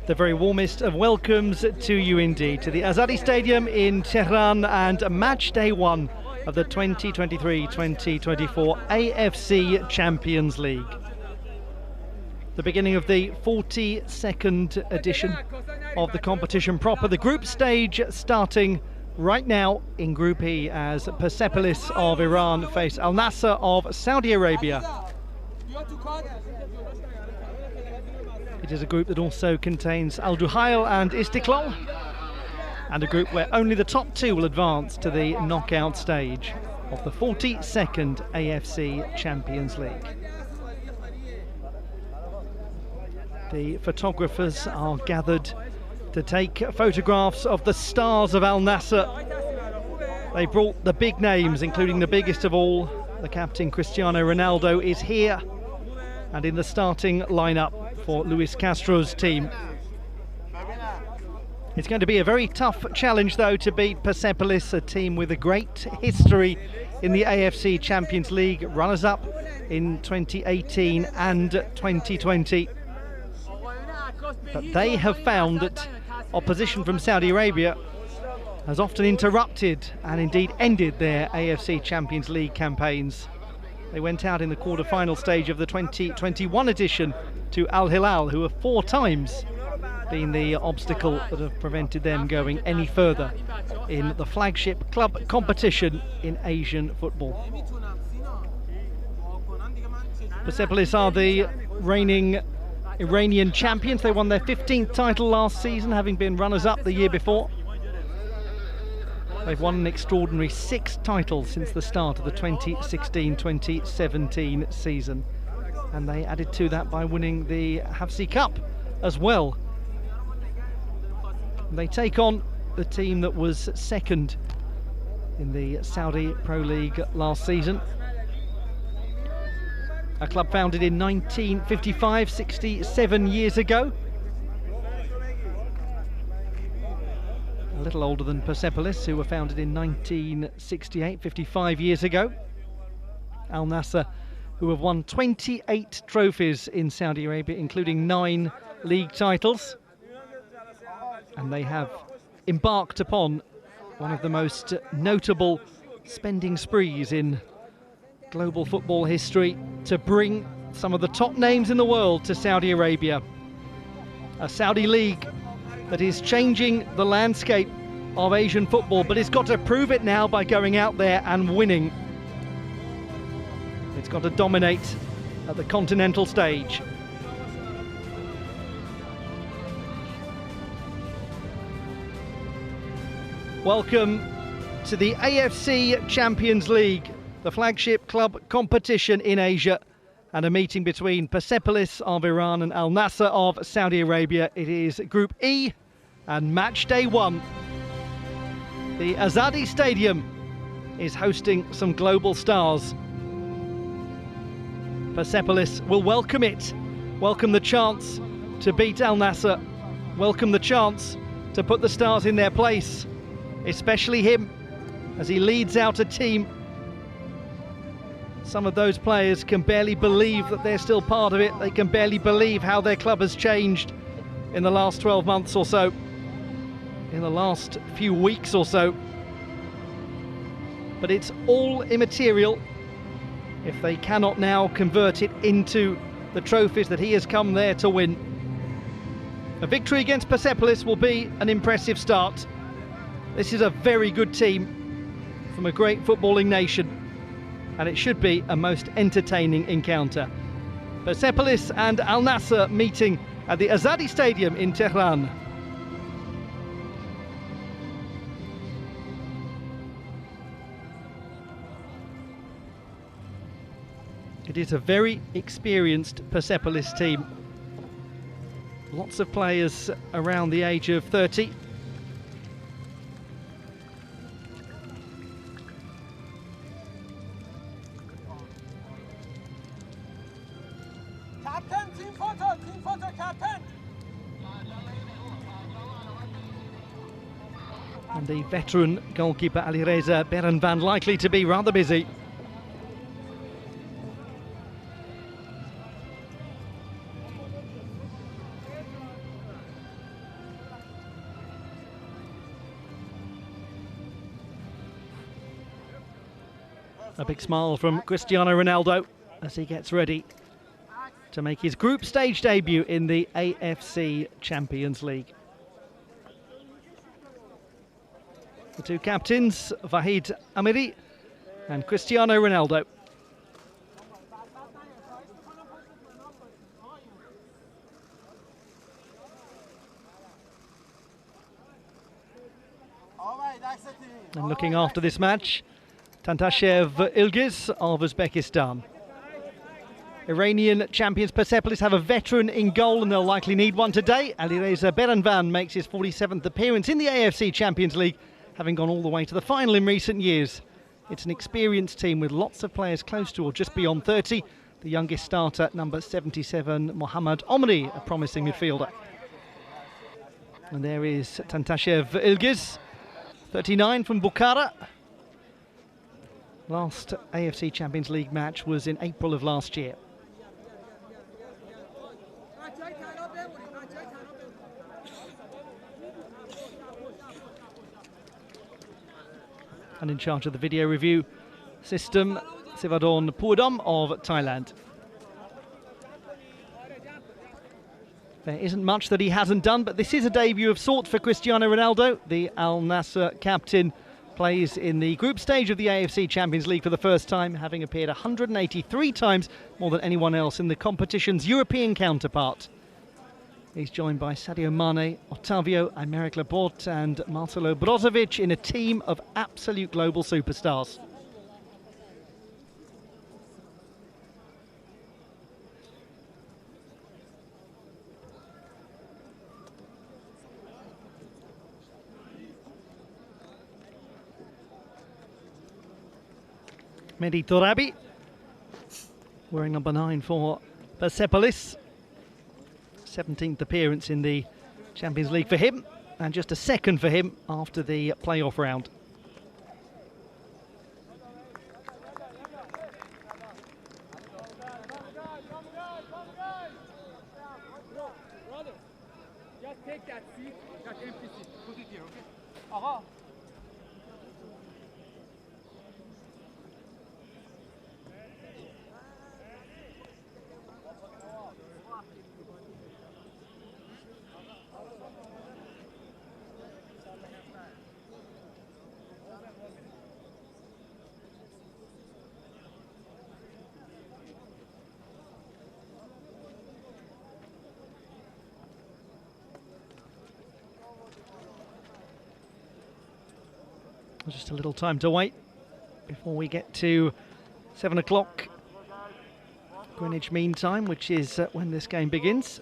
The very warmest of welcomes to you indeed, to the Azadi Stadium in Tehran and match day one of the 2023-2024 AFC Champions League. The beginning of the 42nd edition of the competition proper. The group stage starting right now in Group E as Persepolis of Iran face Al Nassr of Saudi Arabia. It is a group that also contains Al Duhail and Istiklal, and a group where only the top two will advance to the knockout stage of the 42nd AFC Champions League. The photographers are gathered to take photographs of the stars of Al Nassr. They brought the big names, including the biggest of all. The captain Cristiano Ronaldo is here and in the starting lineup for Luis Castro's team. It's going to be a very tough challenge though to beat Persepolis, a team with a great history in the AFC Champions League, runners-up in 2018 and 2020. But they have found that opposition from Saudi Arabia has often interrupted and indeed ended their AFC Champions League campaigns. They went out in the quarter-final stage of the 2021 edition to Al Hilal, who have 4 times been the obstacle that have prevented them going any further in the flagship club competition in Asian football. Persepolis are the reigning Iranian champions. They won their 15th title last season, having been runners-up the year before. They've won an extraordinary 6 titles since the start of the 2016-2017 season. And they added to that by winning the AFC Cup as well. They take on the team that was second in the Saudi Pro League last season. A club founded in 1955, 67 years ago. A little older than Persepolis, who were founded in 1968, 55 years ago. Al Nassr, who have won 28 trophies in Saudi Arabia, including 9 league titles. And they have embarked upon one of the most notable spending sprees in global football history to bring some of the top names in the world to Saudi Arabia. A Saudi league that is changing the landscape of Asian football, but it's got to prove it now by going out there and winning. It's got to dominate at the continental stage. Welcome to the AFC Champions League, the flagship club competition in Asia, and a meeting between Persepolis of Iran and Al Nassr of Saudi Arabia. It is Group E and match day 1. The Azadi Stadium is hosting some global stars. Persepolis will welcome it, welcome the chance to beat Al Nassr, welcome the chance to put the stars in their place, especially him as he leads out a team. Some of those players can barely believe that they're still part of it. They can barely believe how their club has changed in the last 12 months or so, in the last few weeks or so. But it's all immaterial if they cannot now convert it into the trophies that he has come there to win. A victory against Persepolis will be an impressive start. This is a very good team from a great footballing nation, and it should be a most entertaining encounter. Persepolis and Al Nassr meeting at the Azadi Stadium in Tehran. It is a very experienced Persepolis team. Lots of players around the age of 30. Team photo, captain! And the veteran goalkeeper Alireza Beranvan likely to be rather busy. A big smile from Cristiano Ronaldo as he gets ready to make his group stage debut in the AFC Champions League. The two captains, Vahid Amiri and Cristiano Ronaldo. And looking after this match, Tantashev Ilgiz of Uzbekistan. Iranian champions Persepolis have a veteran in goal and they'll likely need one today. Alireza Beranvan makes his 47th appearance in the AFC Champions League, having gone all the way to the final in recent years. It's an experienced team with lots of players close to or just beyond 30. The youngest starter, number 77, Mohammad Omri, a promising midfielder. And there is Tantashev Ilgiz, 39 from Bukhara. Last AFC Champions League match was in April of last year. And in charge of the video review system, Sivadon Purdom of Thailand. There isn't much that he hasn't done, but this is a debut of sorts for Cristiano Ronaldo. The Al Nassr captain plays in the group stage of the AFC Champions League for the first time, having appeared 183 times, more than anyone else in the competition's European counterpart. He's joined by Sadio Mane, Otavio, Aymeric Laporte and Marcelo Brozovic in a team of absolute global superstars. Mehdi Torabi, wearing number 9 for Persepolis. 17th appearance in the Champions League for him, and just a second for him after the playoff round. Just take that seat, that empty seat, put it here, okay? Aha. Just a little time to wait before we get to 7 o'clock Greenwich Mean Time, which is when this game begins.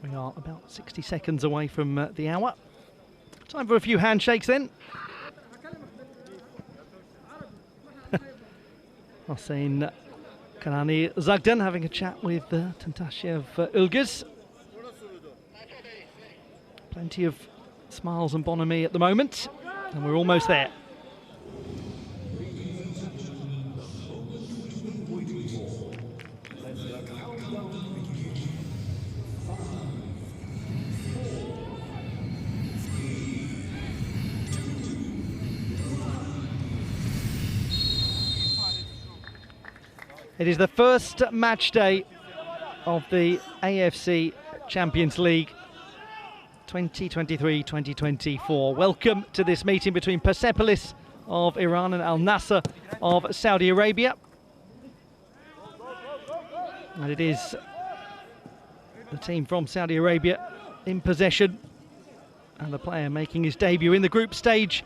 We are about 60 seconds away from the hour. Time for a few handshakes then. Hossein Kanani Zagdan having a chat with Tantashev Ilgiz. Plenty of smiles and bonhomie at the moment, and we're almost there. It is the first match day of the AFC Champions League 2023-2024. Welcome to this meeting between Persepolis of Iran and Al Nassr of Saudi Arabia. And it is the team from Saudi Arabia in possession, and the player making his debut in the group stage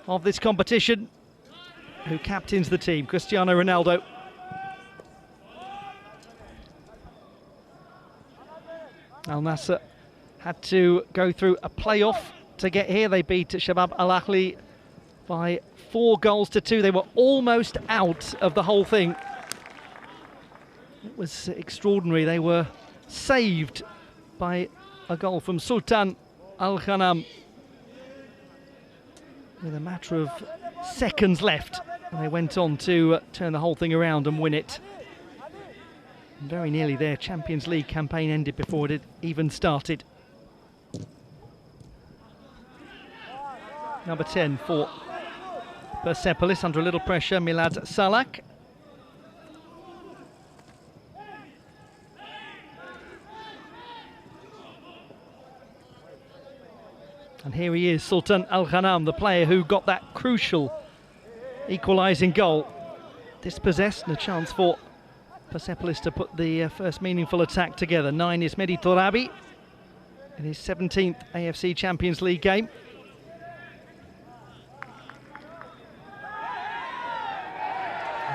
of this competition, who captains the team, Cristiano Ronaldo. Al Nassr had to go through a playoff to get here. They beat Shabab Al Ahly by 4 goals to 2. They were almost out of the whole thing. It was extraordinary. They were saved by a goal from Sultan Al Khanam with a matter of seconds left. And they went on to turn the whole thing around and win it. And very nearly their Champions League campaign ended before it had even started. Number 10 for Persepolis, under a little pressure, Milad Salak. And here he is, Sultan Al-Ghanam, the player who got that crucial equalising goal. Dispossessed, and a chance for Persepolis to put the first meaningful attack together. 9 is Mehdi Torabi in his 17th AFC Champions League game.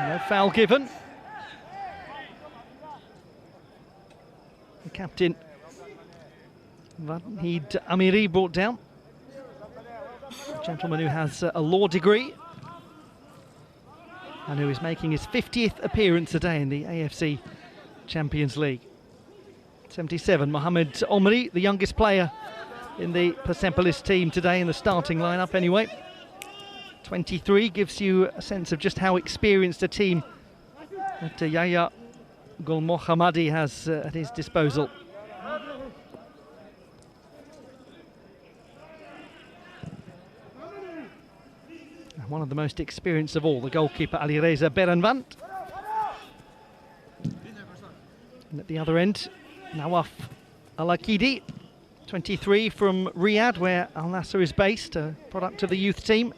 No foul given. The captain, Vahid Amiri, brought down. A gentleman who has a law degree and who is making his 50th appearance today in the AFC Champions League. 77, Mohamed Omri, the youngest player in the Persepolis team today, in the starting lineup anyway. 23 gives you a sense of just how experienced a team that Yahya Gul Mohammadi has at his disposal. And one of the most experienced of all, the goalkeeper Ali Reza Beranvant. And at the other end, Nawaf Al-Akidi, 23, from Riyadh, where Al Nassr is based, a product of the youth team.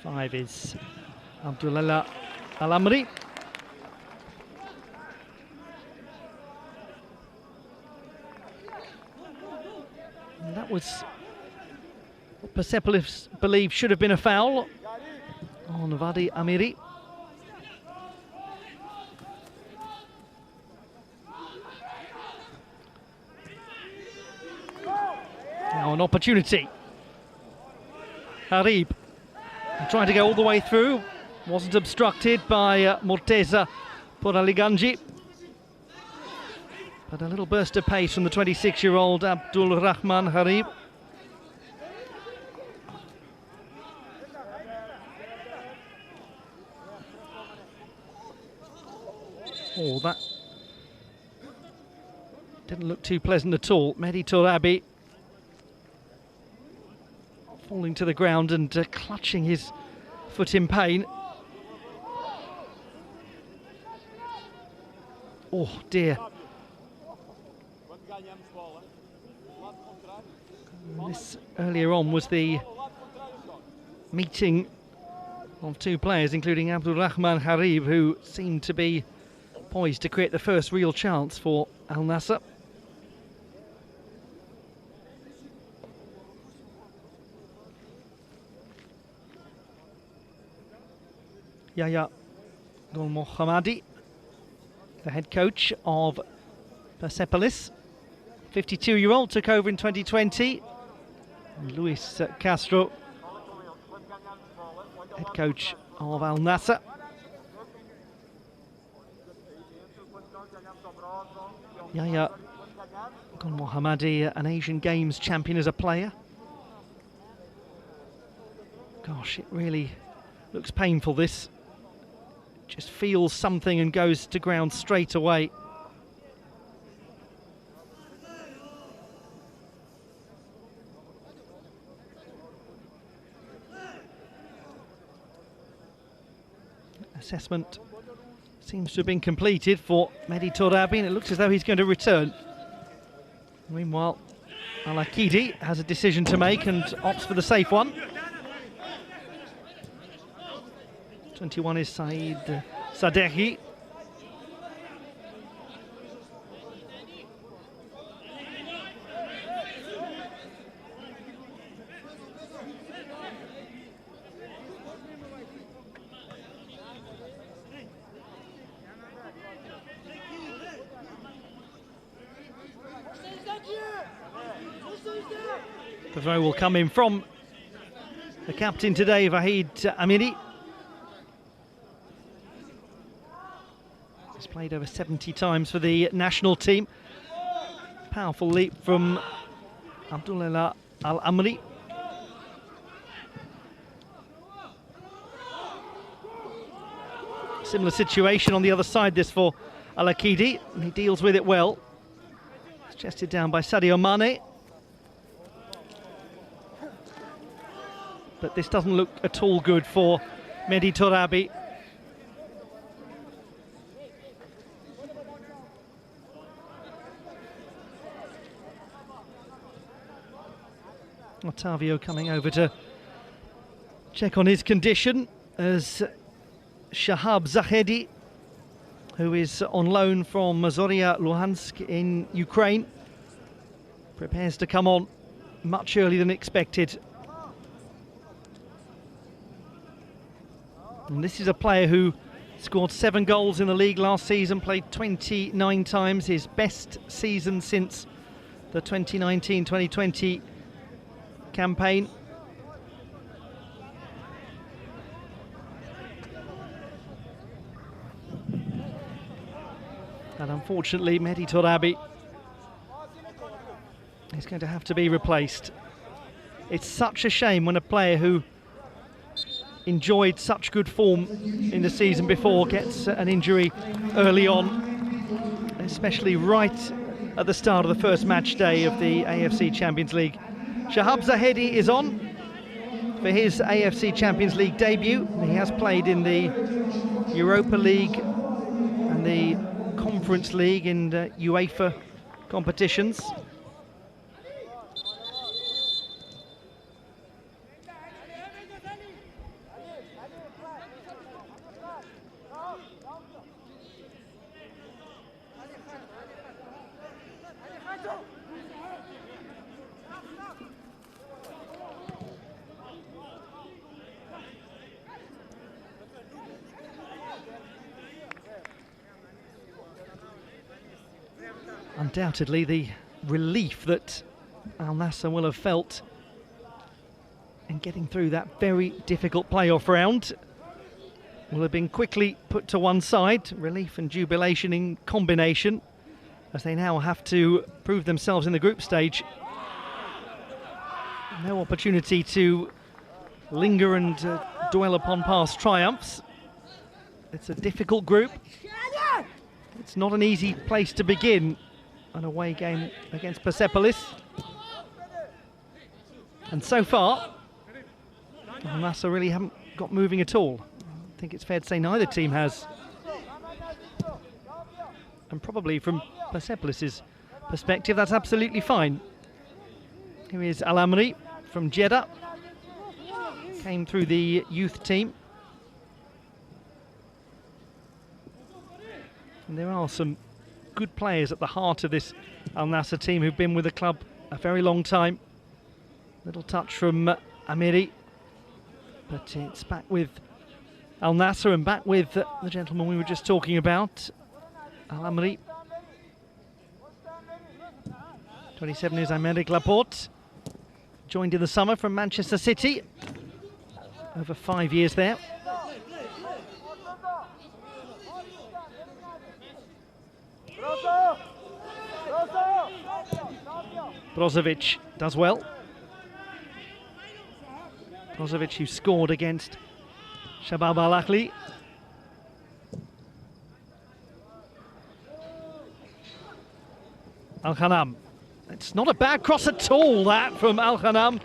Five is Abdullah Al-Amri. And that was what Persepolis believe should have been a foul on Vahid Amiri. Now an opportunity. Harib trying to go all the way through, wasn't obstructed by Murteza Poraliganji. But a little burst of pace from the 26-year-old Abdul Rahman Harib. Oh, that didn't look too pleasant at all. Mehdi Torabi falling to the ground and clutching his foot in pain. Oh dear. This earlier on was the meeting of two players, including Abdul Rahman Harib, who seemed to be poised to create the first real chance for Al Nassr. Yahya Gul Mohammadi, the head coach of Persepolis, 52-year-old, took over in 2020. Luis Castro, head coach of Al Nassr. Yahya Gul Mohammadi, an Asian Games champion as a player. Gosh, it really looks painful, this. Just feels something and goes to ground straight away. Assessment seems to have been completed for Mehdi Torabi, and it looks as though he's going to return. Meanwhile, Al-Akidi has a decision to make and opts for the safe one. 21 is Saeed Sadehi. The throw will come in from the captain today, Vahid Amiri. He's played over 70 times for the national team. Powerful leap from Abdullah Al-Amri. Similar situation on the other side, this for Al-Akidi, and he deals with it well. It's chested down by Sadio Mane. But this doesn't look at all good for Mehdi Torabi. Otavio coming over to check on his condition as Shahab Zahedi, who is on loan from Zoria Luhansk in Ukraine, prepares to come on much earlier than expected. And this is a player who scored 7 goals in the league last season, played 29 times, his best season since the 2019-2020 campaign. And unfortunately, Mehdi Torabi is going to have to be replaced. It's such a shame when a player who enjoyed such good form in the season before gets an injury early on, especially right at the start of the first match day of the AFC Champions League. Shahab Zahedi is on for his AFC Champions League debut. He has played in the Europa League and the Conference League in the UEFA competitions. Undoubtedly, the relief that Al Nassr will have felt in getting through that very difficult playoff round will have been quickly put to one side. Relief and jubilation in combination, as they now have to prove themselves in the group stage. No opportunity to linger and dwell upon past triumphs. It's a difficult group. It's not an easy place to begin an away game against Persepolis. And so far, Al Nassr really haven't got moving at all. I think it's fair to say neither team has. And probably from Persepolis' perspective, that's absolutely fine. Here is Al Amri from Jeddah. Came through the youth team. And there are some good players at the heart of this Al Nassr team who've been with the club a very long time. Little touch from Amiri, but it's back with Al Nassr and back with the gentleman we were just talking about, Al Amri. 27 is Aymeric Laporte, joined in the summer from Manchester City, over 5 years there. Brozovic does well. Brozovic, who scored against Shabab Al-Ahli. Al-Khanam. It's not a bad cross at all, that, from Al-Khanam.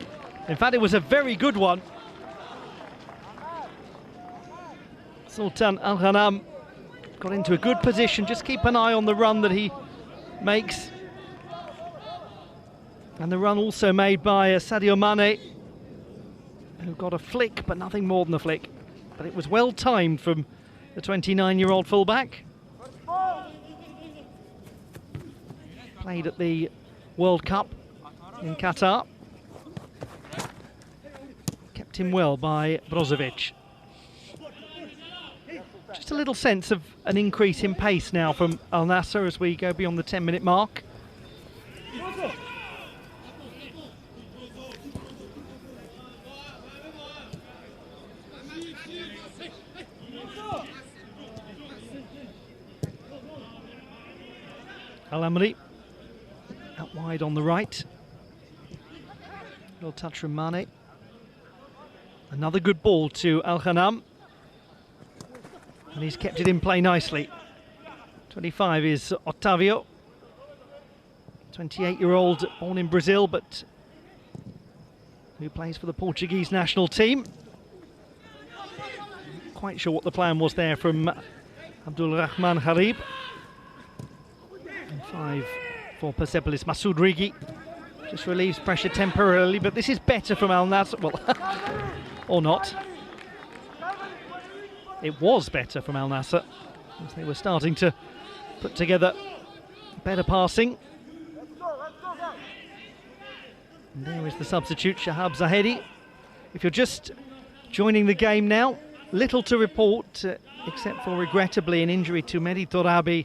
In fact, it was a very good one. Sultan Al-Khanam got into a good position. Just keep an eye on the run that he makes. And the run also made by Sadio Mane, who got a flick, but nothing more than a flick. But it was well timed from the 29-year-old fullback. Played at the World Cup in Qatar. Kept him well by Brozovic. Just a little sense of an increase in pace now from Al Nassr as we go beyond the 10-minute mark. Al Amri out wide on the right. Little touch from Mane. Another good ball to Al Khanam. And he's kept it in play nicely. 25 is Otavio, 28-year-old, born in Brazil, but who plays for the Portuguese national team. Quite sure what the plan was there from Abdulrahman Harib. And 5 for Persepolis, Masoud Rigi. Just relieves pressure temporarily, but this is better from Al Nassr. Well, or not. It was better from Al Nassr, as they were starting to put together better passing. And there is the substitute, Shahab Zahedi. If you're just joining the game now, little to report, except for regrettably an injury to Mehdi Torabi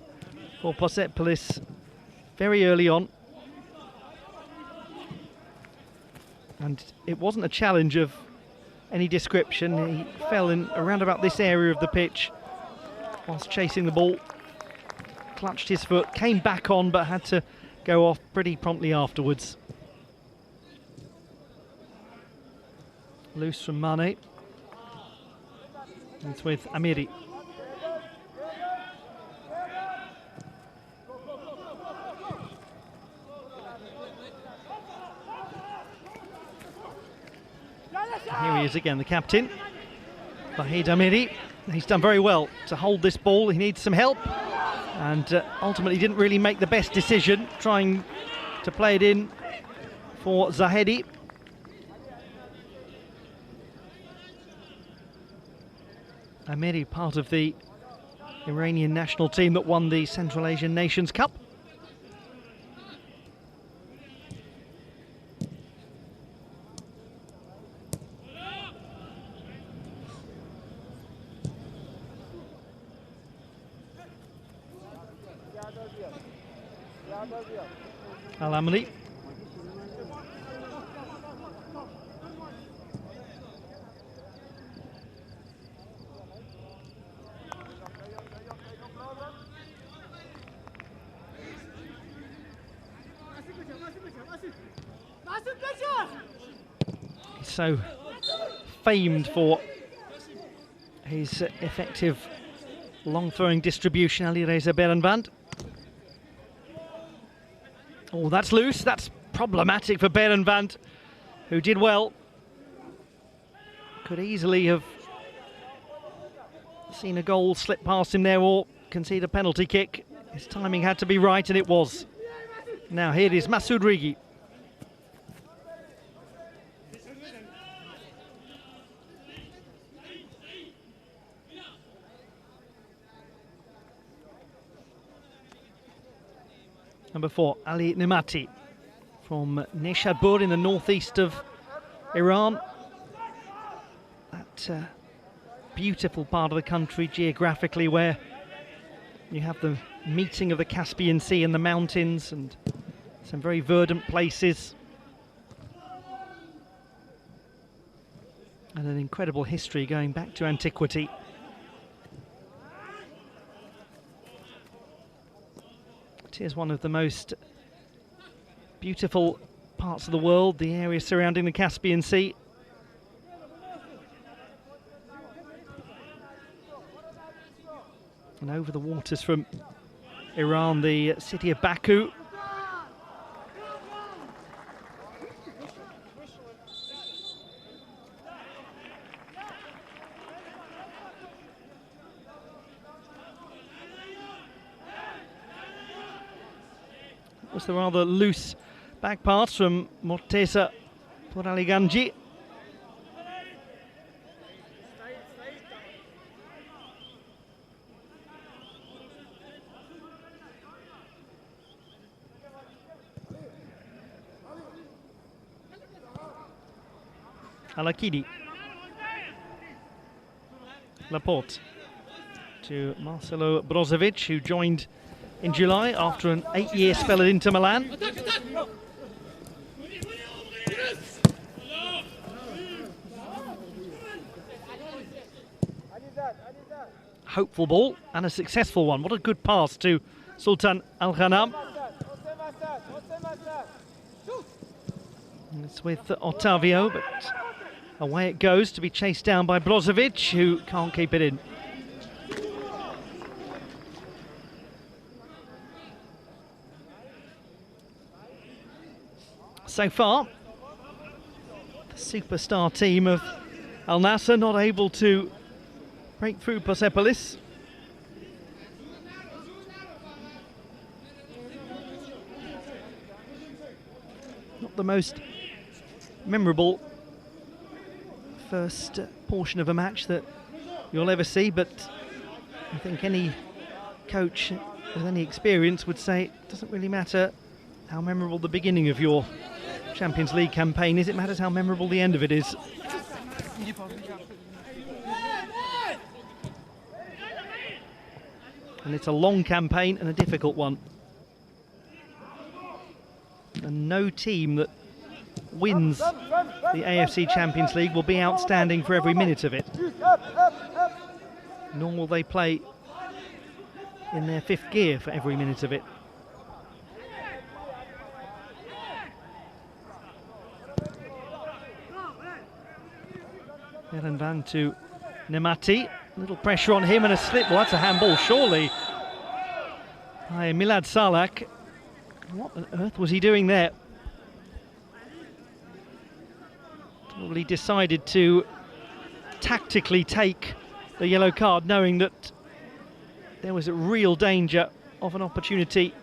for Persepolis very early on. And it wasn't a challenge of any description. He fell in around about this area of the pitch whilst chasing the ball, clutched his foot, came back on, but had to go off pretty promptly afterwards. Loose from Mane. It's with Amiri. Here he is again, the captain, Vahid Amiri. He's done very well to hold this ball. He needs some help, and ultimately didn't really make the best decision, trying to play it in for Zahedi. Amiri, part of the Iranian national team that won the Central Asian Nations Cup. Al-Amri. He's so famed for his effective long-throwing distribution, Ali Reza Berenvand. Oh, that's loose. That's problematic for Berenvand, who did well. Could easily have seen a goal slip past him there or concede a penalty kick. His timing had to be right, and it was. Now here it is, Masoud Rigi. Number 4, Ali Nemati from Nishabur in the northeast of Iran. That beautiful part of the country geographically, where you have the meeting of the Caspian Sea and the mountains and some very verdant places. And an incredible history going back to antiquity. It is one of the most beautiful parts of the world, the area surrounding the Caspian Sea. And over the waters from Iran, the city of Baku. Was the rather loose back pass from Morteza Poraliganji. Alakidi. Laporte to Marcelo Brozovic, who joined in July after an 8-year spell at Inter Milan. Hopeful ball and a successful one. What a good pass to Sultan Al-Ghanam. It's with Otavio, but away it goes to be chased down by Brozovic, who can't keep it in. so far. The superstar team of Al Nassr not able to break through Persepolis. Not the most memorable first portion of a match that you'll ever see, but I think any coach with any experience would say it doesn't really matter how memorable the beginning of your Champions League campaign is, it matters how memorable the end of it is. And it's a long campaign and a difficult one. And no team that wins the AFC Champions League will be outstanding for every minute of it. Nor will they play in their fifth gear for every minute of it. Eren Van to Nemati. Little pressure on him and a slip. Well, that's a handball, surely, by Milad Salak. What on earth was he doing there? Probably decided to tactically take the yellow card, knowing that there was a real danger of an opportunity.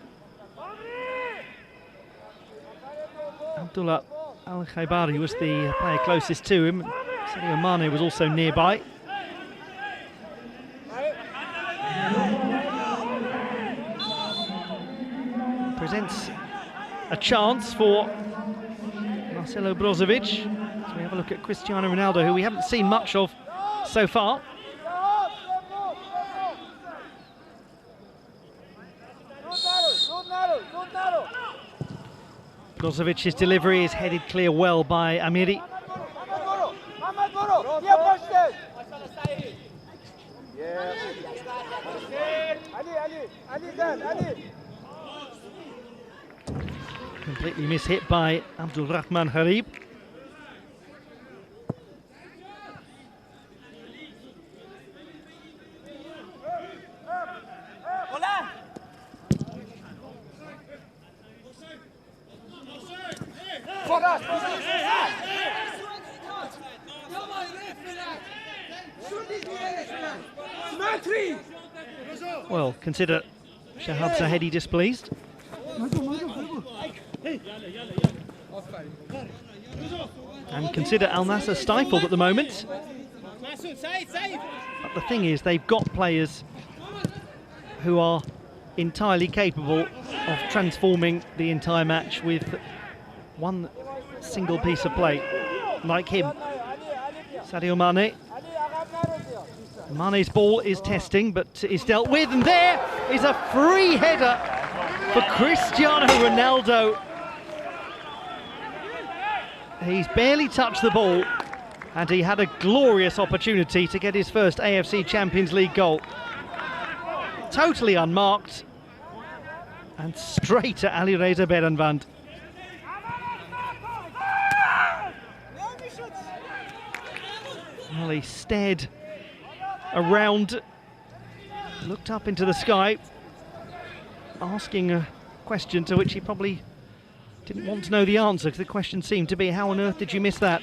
Abdullah Al-Khaibari was the player closest to him. Sadio Mane was also nearby. Presents a chance for Marcelo Brozovic. So we have a look at Cristiano Ronaldo, who we haven't seen much of so far. Brozovic's delivery is headed clear well by Amiri. Completely mishit by Abdul Rahman Harib. Well, consider Shahab Zahedi displeased. And consider Al Nassr stifled at the moment. But the thing is, they've got players who are entirely capable of transforming the entire match with one single piece of play, like him, Sadio Mane. Mane's ball is testing, but is dealt with, and there is a free header for Cristiano Ronaldo. He's barely touched the ball, and he had a glorious opportunity to get his first AFC Champions League goal. Totally unmarked, and straight to Alireza Beranvand. Well, he stared around, looked up into the sky, asking a question to which he probably didn't want to know the answer, because the question seemed to be, how on earth did you miss that?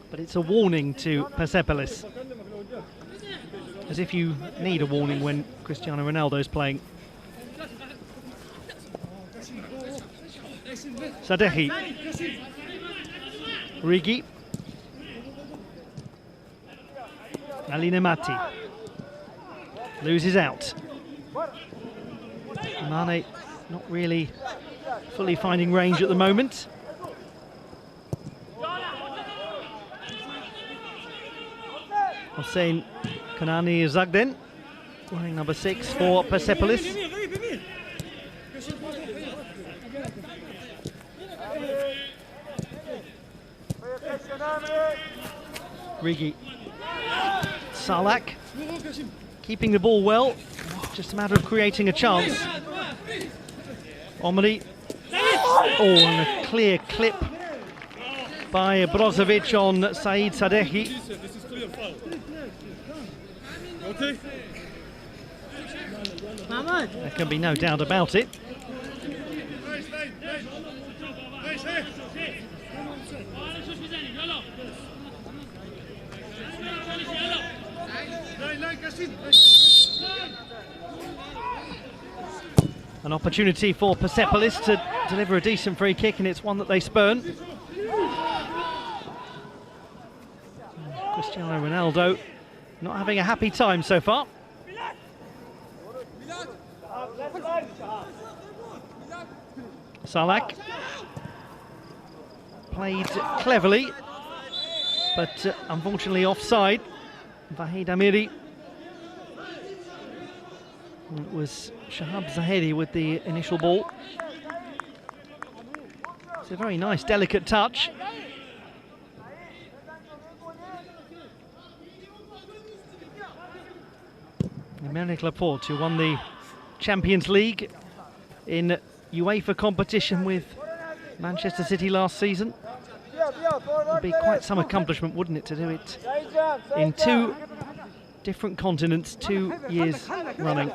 But it's a warning to Persepolis, as if you need a warning when Cristiano Ronaldo's playing. Sadehi, Rigi, Ali Nemati loses out. Mane not really fully finding range at the moment. Hossein Kanani Zagden, wearing number 6 for Persepolis. Rigi, Salak, keeping the ball well, just a matter of creating a chance. Omri, oh, and a clear clip by Brozovic on Said Sadehi. There can be no doubt about it. An opportunity for Persepolis to deliver a decent free kick, and it's one that they spurn. Cristiano Ronaldo not having a happy time so far. Salak played cleverly, but unfortunately offside. Vahid Amiri. It was Shahab Zahedi with the initial ball. It's a very nice, delicate touch. Emerick Laporte, who won the Champions League in UEFA competition with Manchester City last season. It would be quite some accomplishment, wouldn't it, to do it in 2 different continents, 2 years running.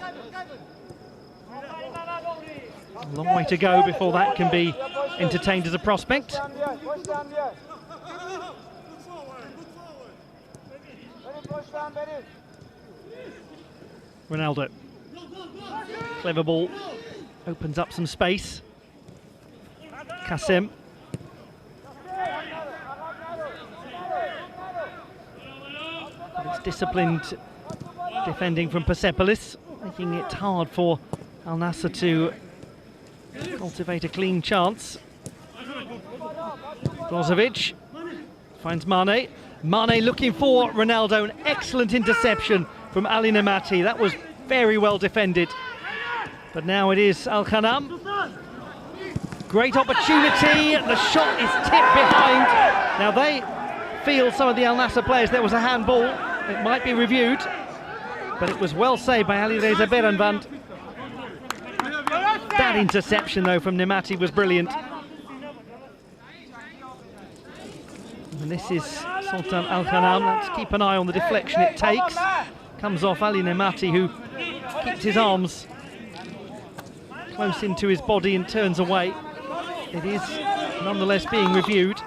A long way to go before that can be entertained as a prospect. Ronaldo. Clever ball. Opens up some space. Kassem. But it's disciplined defending from Persepolis, making it hard for Al Nassr to cultivate a clean chance. Brozovic finds Mane. Mane looking for Ronaldo. An excellent interception from Ali Nemati. That was very well defended. But now it is Al-Khanam. Great opportunity. The shot is tipped behind. Now they feel, some of the Al Nassr players, there was a handball. It might be reviewed. But it was well saved by Ali Reza Beranvand. That interception, though, from Nemati was brilliant. And this is Sultan Al-Khanam. Let's keep an eye on the deflection it takes. Comes off Ali Nemati, who keeps his arms close into his body and turns away. It is nonetheless being reviewed.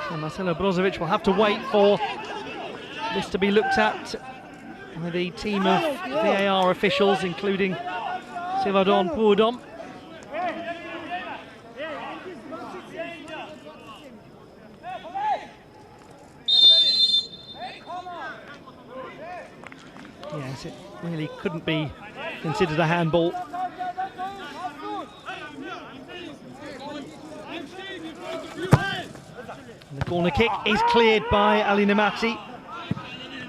So Marcelo Brozovic will have to wait for this to be looked at by the team of VAR officials, including Sivadon Poudom. Yes, it really couldn't be considered a handball. And the corner kick is cleared by Ali Nemati,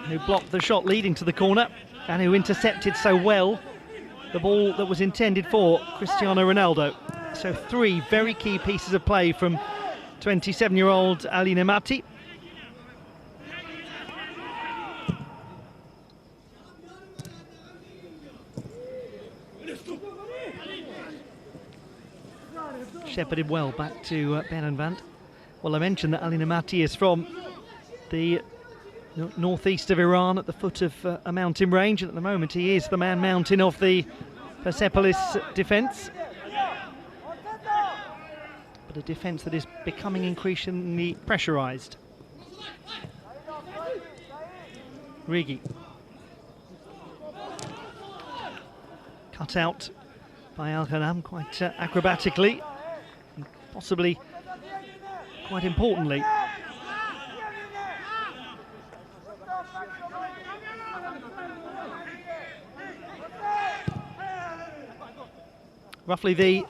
who blocked the shot leading to the corner and who intercepted so well the ball that was intended for Cristiano Ronaldo. So 3 very key pieces of play from 27-year-old Ali Nemati. Shepherded well back to Beranvand. Well, I mentioned that Ali Nemati is from the northeast of Iran, at the foot of a mountain range, and at the moment he is the man mountain of the Persepolis defence. But a defence that is becoming increasingly pressurised. Rigi. Cut out by Al-Khanam quite acrobatically, and possibly quite importantly. Roughly the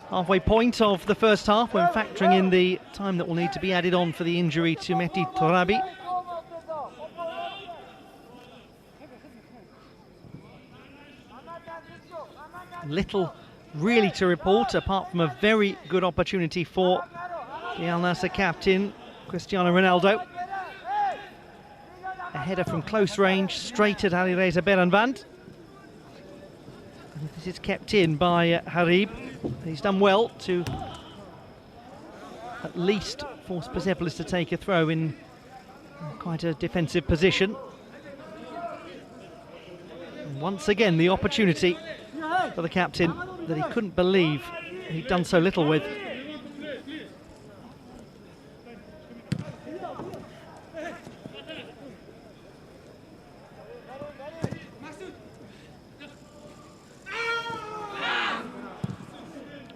halfway point of the first half, when factoring in the time that will need to be added on for the injury to Mehdi Torabi. Little really to report, apart from a very good opportunity for the Al Nassr captain, Cristiano Ronaldo. A header from close range, straight at Ali Reza Beranvand. And this is kept in by Harib. He's done well to at least force Persepolis to take a throw in quite a defensive position. And once again, the opportunity for the captain that he couldn't believe he'd done so little with.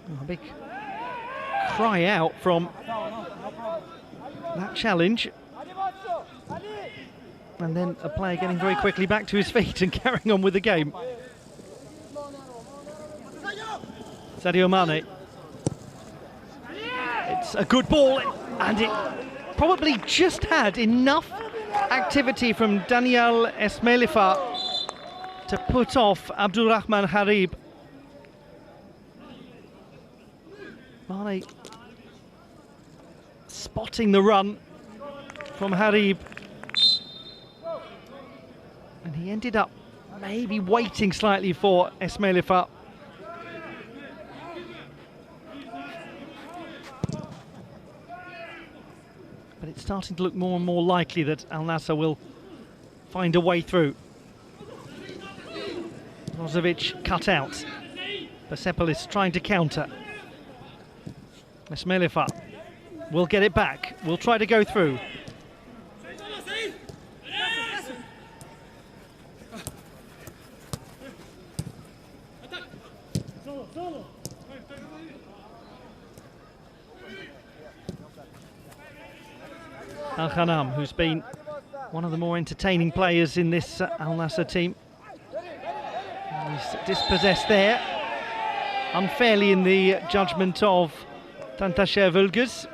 A big cry out from that challenge. And then a player getting very quickly back to his feet and carrying on with the game. Sadio Mane. It's a good ball, and it probably just had enough activity from Daniel Esmelifa to put off Abdulrahman Harib. Mane spotting the run from Harib. And he ended up maybe waiting slightly for Esmelifa. But it's starting to look more and more likely that Al Nassr will find a way through. Brozovic cut out. Persepolis trying to counter. Esmelifa will get it back. Will try to go through. Al-Khanam, who's been one of the more entertaining players in this Al Nassr team. He's dispossessed there, unfairly in the judgment of Tantasher Vulgus.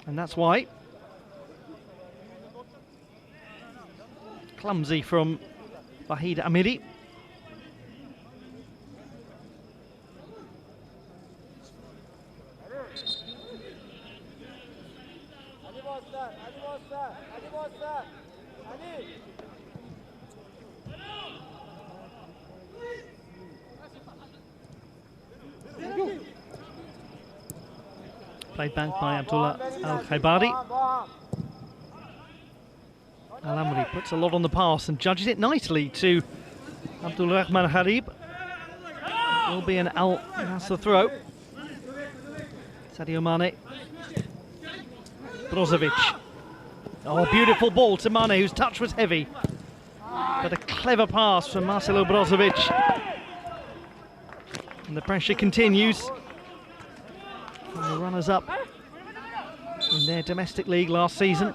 And that's why. Clumsy from Wahid Amiri. Played back by Abdullah Al-Khaibari. Al-Amri puts a lot on the pass and judges it nicely to Abdulrahman Harib. It will be an Al Nassr throw. Sadio Mane. Brozovic. Oh, beautiful ball to Mane, whose touch was heavy. But a clever pass from Marcelo Brozovic. And the pressure continues. From the runners-up in their domestic league last season.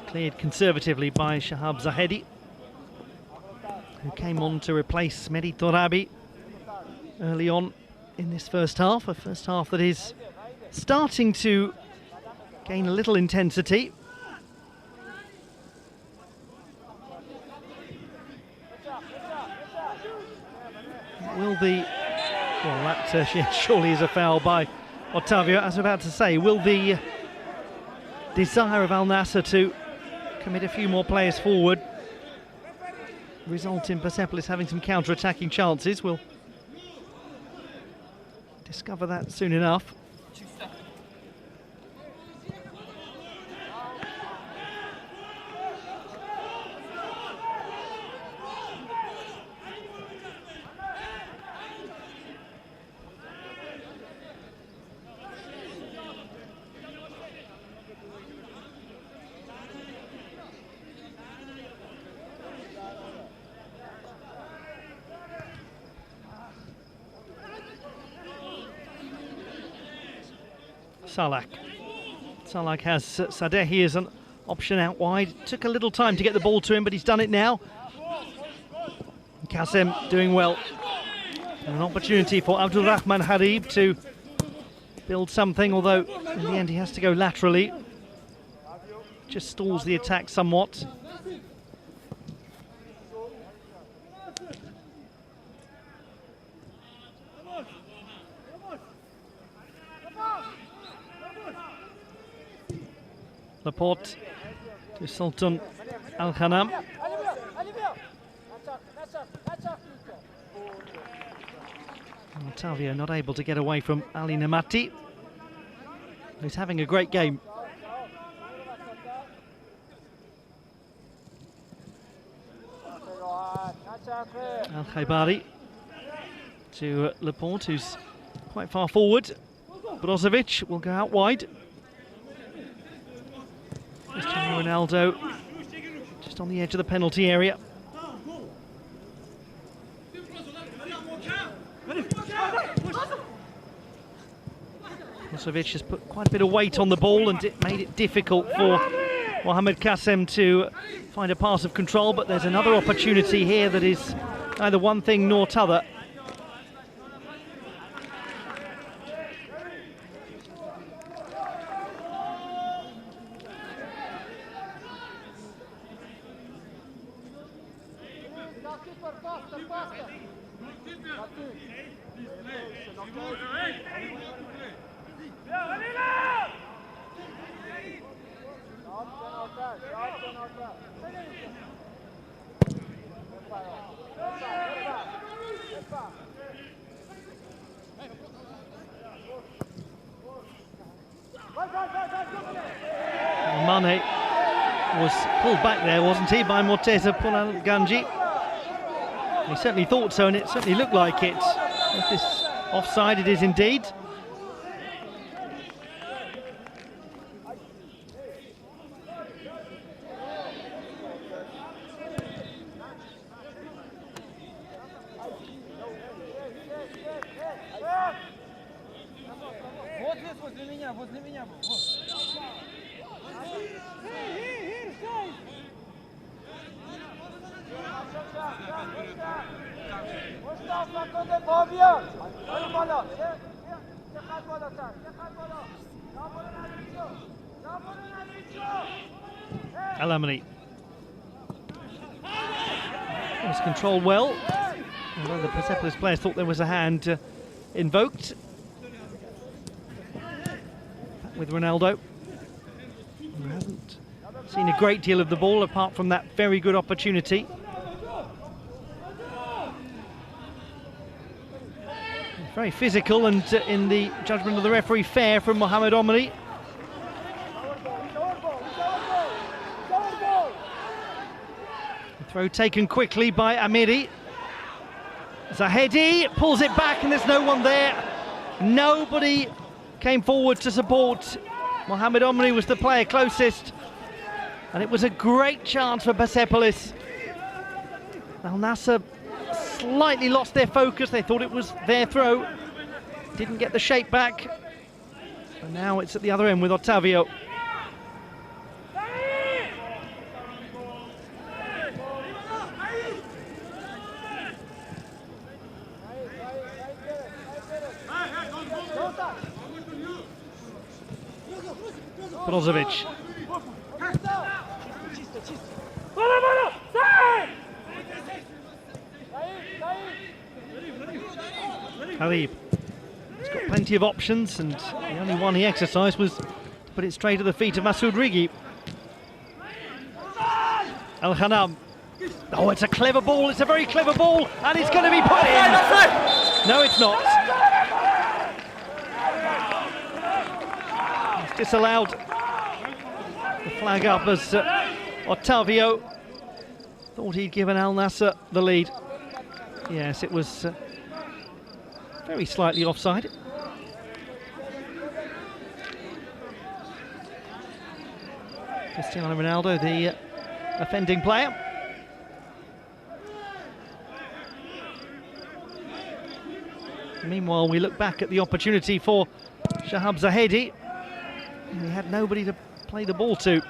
Cleared conservatively by Shahab Zahedi, who came on to replace Mehdi Torabi early on in this first half. A first half that is starting to gain a little intensity. Will the... Well, that surely is a foul by Otavio. As I was about to say, will the desire of Al Nassr to commit a few more players forward result in Persepolis having some counter-attacking chances? We'll discover that soon enough. Salak has Sadehi as an option out wide. Took a little time to get the ball to him, but he's done it now. Kasem doing well. And an opportunity for Abdulrahman Harib to build something, although in the end he has to go laterally. Just stalls the attack somewhat. Laporte to Sultan. Al-Khanam. Tavio not able to get away from Ali Namati, who's having a great game. Al-Khaibari to Laporte, who's quite far forward. Brozovic will go out wide. Cristiano Ronaldo just on the edge of the penalty area. Brozovic has put quite a bit of weight on the ball and it made it difficult for Mohamed Kassem to find a pass of control, but there's another opportunity here that is neither one thing nor t'other. Mane was pulled back there, wasn't he, by Morteza Pulanganji? He certainly thought so, and it certainly looked like it. If this offside, it is indeed. Alamani was controlled well, although the Persepolis players thought there was a hand invoked. Back with Ronaldo, who hasn't seen a great deal of the ball apart from that very good opportunity. Very physical and, in the judgment of the referee, fair from Mohamed Omri. Throw taken quickly by Amiri. Zahedi pulls it back and there's no one there. Nobody came forward to support. Mohamed Omri was the player closest. And it was a great chance for Persepolis. Al Nassr slightly lost their focus. They thought it was their throw. Didn't get the shape back. And now it's at the other end with Ottavio. Brozovic. Harib. He's got plenty of options, and the only one he exercised was to put it straight at the feet of Masoud Rigi. Al-Khanam. Oh, it's a clever ball, it's a very clever ball, and it's going to be put in. No, it's not. It's disallowed. The flag up as Ottavio thought he'd given Al Nassr the lead. Yes, it was very slightly offside. Cristiano Ronaldo, the offending player. Meanwhile, we look back at the opportunity for Shahab Zahedi. He had nobody to play the ball to.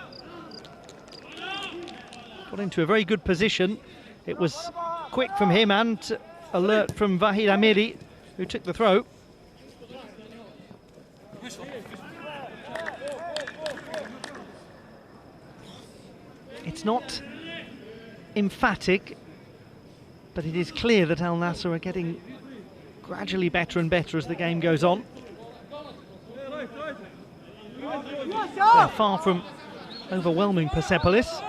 Got into a very good position. It was quick from him and alert from Vahid Amiri, who took the throw. It's not emphatic, but it is clear that Al Nassr are getting gradually better and better as the game goes on. They're far from overwhelming Persepolis.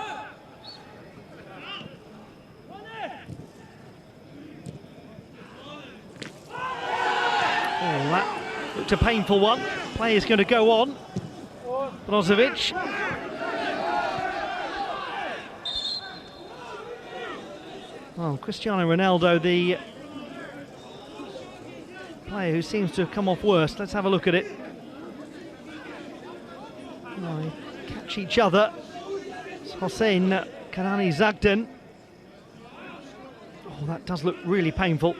Looked a painful one. Player's going to go on. Brozovic. Well, Cristiano Ronaldo, the player who seems to have come off worst. Let's have a look at it. Oh, they catch each other. It's Hossein Kanani Zagden. Oh, that does look really painful.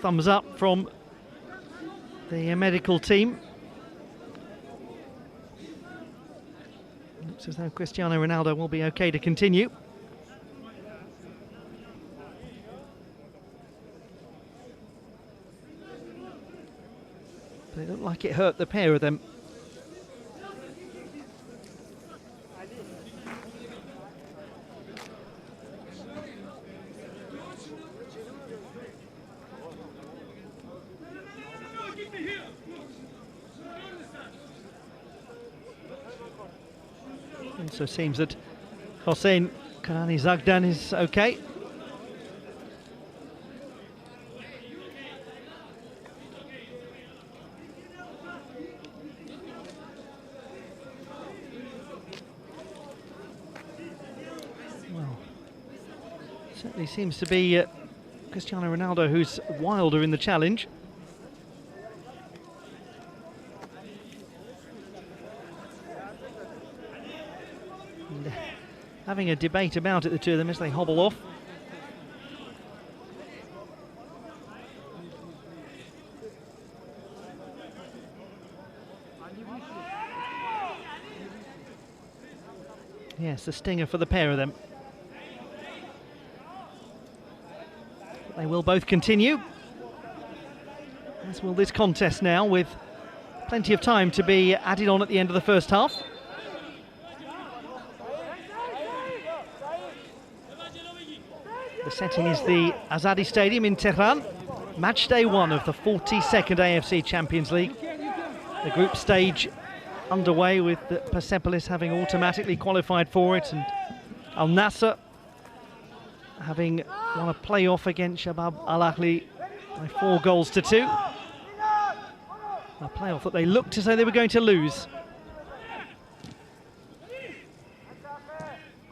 Thumbs up from the medical team. Looks as though Cristiano Ronaldo will be okay to continue. But it looked like it hurt the pair of them. So it seems that Hossein Kanani Zagdan is okay. Well, certainly seems to be Cristiano Ronaldo who's wilder in the challenge. Having a debate about it, the two of them, as they hobble off. Yes, a stinger for the pair of them. They will both continue, as will this contest now, with plenty of time to be added on at the end of the first half. The setting is the Azadi Stadium in Tehran. Match day 1 of the 42nd AFC Champions League. The group stage underway with the Persepolis having automatically qualified for it, and Al Nassr having won a playoff against Shabab Al Ahli by 4-2. A playoff that they looked as though they were going to lose.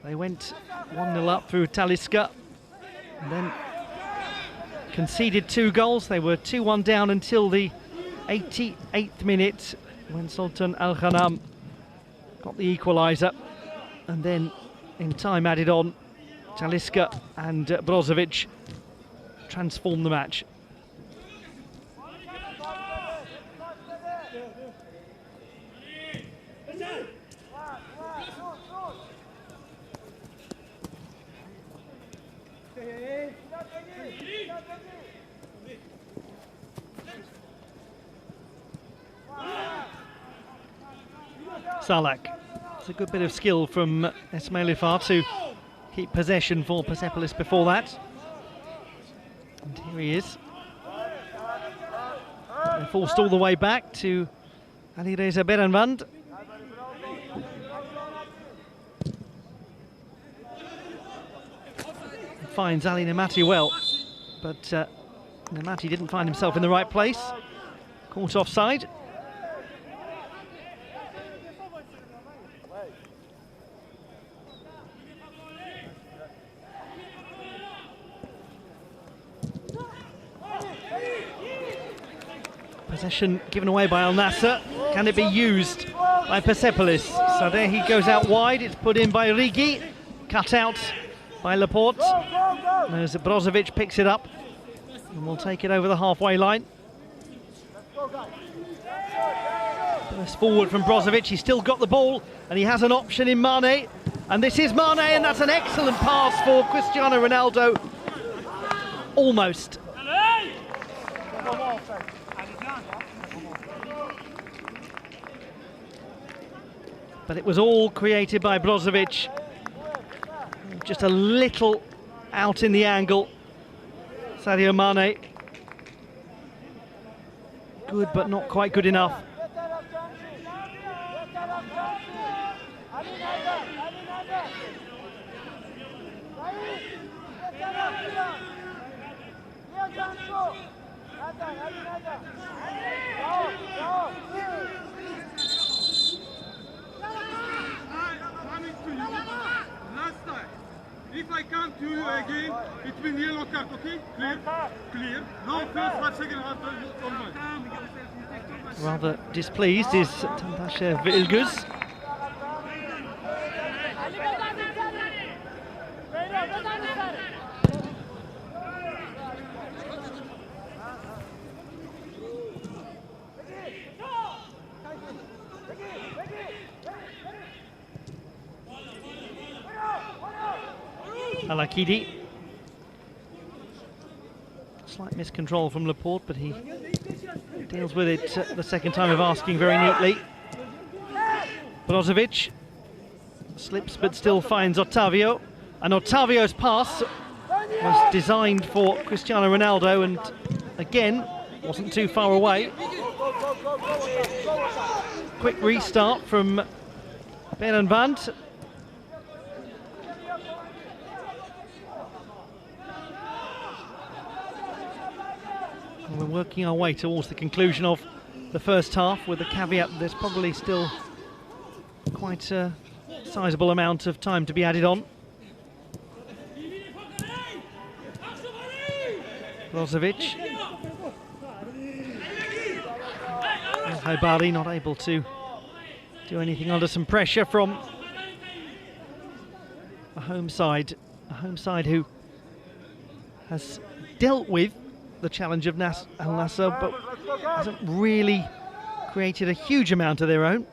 They went 1-0 up through Talisca, and then conceded 2 goals. They were 2-1 down until the 88th minute, when Sultan Al Ghanam got the equaliser, and then in time added on, Talisca and Brozovic transformed the match. Salak. It's a good bit of skill from Esmail Ifar to keep possession for Persepolis before that. And here he is. They're forced all the way back to Ali Reza Beranvand. Finds Ali Nemati well, but Nemati didn't find himself in the right place. Caught offside. Possession given away by Al Nassr. Can it be used by Persepolis? So there he goes out wide. It's put in by Rigi. Cut out by Laporte. As Brozovic picks it up and will take it over the halfway line. Burst forward from Brozovic. He's still got the ball and he has an option in Mane. And this is Mane, and that's an excellent pass for Cristiano Ronaldo. Almost. But it was all created by Brozovic. Just a little out in the angle. Sadio Mane. Good, but not quite good enough. Last time, if I come to you again, it will be yellow card, okay? Clear? Clear. No first, half, second half, Rather displeased is Nassr Vilguz. Alakidi. Slight miscontrol from Laporte, but he deals with it the second time of asking very neatly. Brozovic slips but still finds Otavio, and Otavio's pass was designed for Cristiano Ronaldo and again wasn't too far away. Quick restart from Berenvand. We're working our way towards the conclusion of the first half, with the caveat that there's probably still quite a sizable amount of time to be added on. Brozovic. Haibari not able to do anything under some pressure from a home side who has dealt with the challenge of Al Nassr, but hasn't really created a huge amount of their own.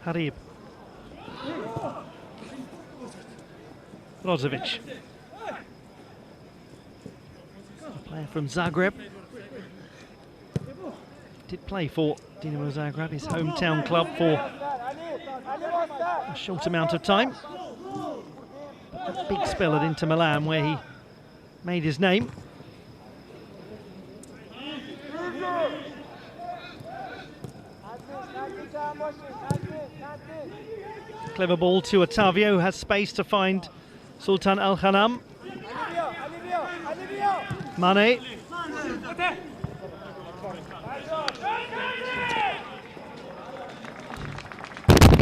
Harib. Brozovic. A player from Zagreb. Did play for Dinamo Zagreb, his hometown club, for a short amount of time. But a big spell at Inter Milan where he made his name. Clever ball to Otavio, who has space to find Sultan Al Khanam. Mane.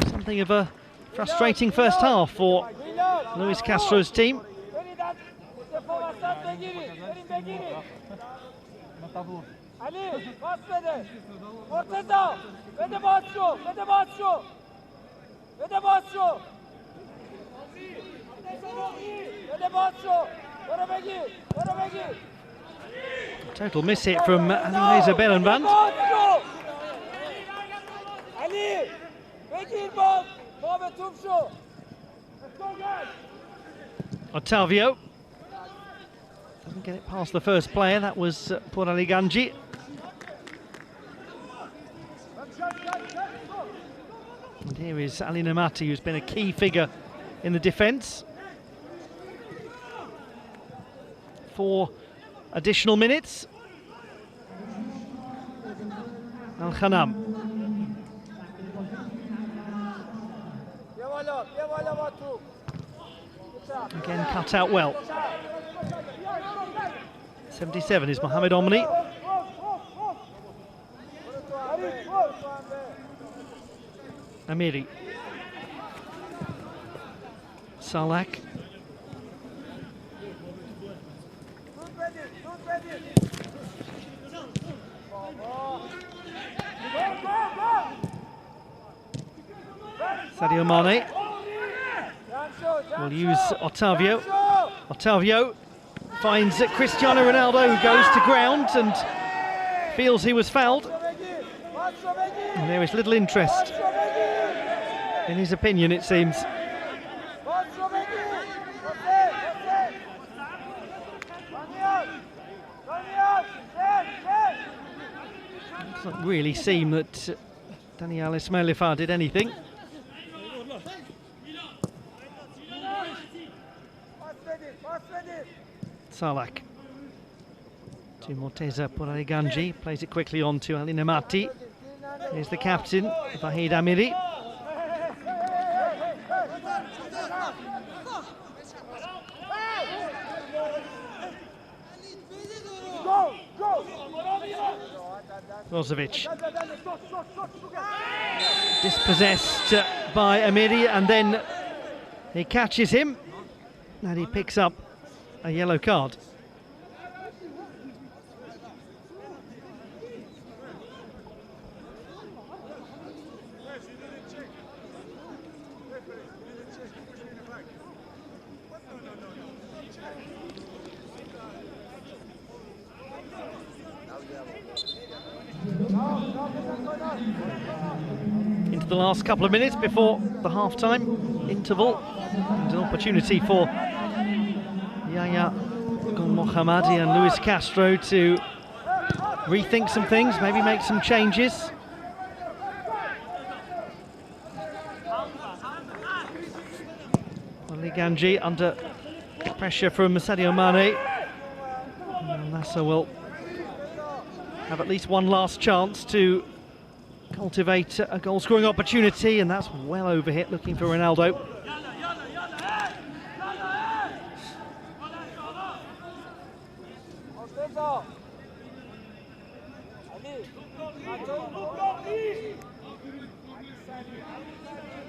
Something of a frustrating first half for Luis Castro's team. Total miss hit from Reza Berenvand. Otavio doesn't get it past the first player, that was Porali Ganji. And here is Ali Namati, who's been a key figure in the defence. 4 additional minutes. Al Khanam. Again cut out well. 77 is Mohamed Omni. Amiri. Salak. Sadio Mane will use Otavio. Otavio finds Cristiano Ronaldo, who goes to ground and feels he was fouled. And there is little interest in his opinion, it seems. It doesn't really seem that Daniel Ismailifa did anything. Salak. to Morteza Poraliganji, plays it quickly on to Ali Nemati. Here's the captain, Vahid Amiri. Brozovic. Dispossessed by Amiri, and then he catches him and he picks up a yellow card. Into the last couple of minutes before the half-time interval, and an opportunity for Yahya Mohammadi and Luis Castro to rethink some things, maybe make some changes. Liganji under pressure from Sadio Mane. Nassr will have at least one last chance to cultivate a goal-scoring opportunity, and that's well overhit, looking for Ronaldo.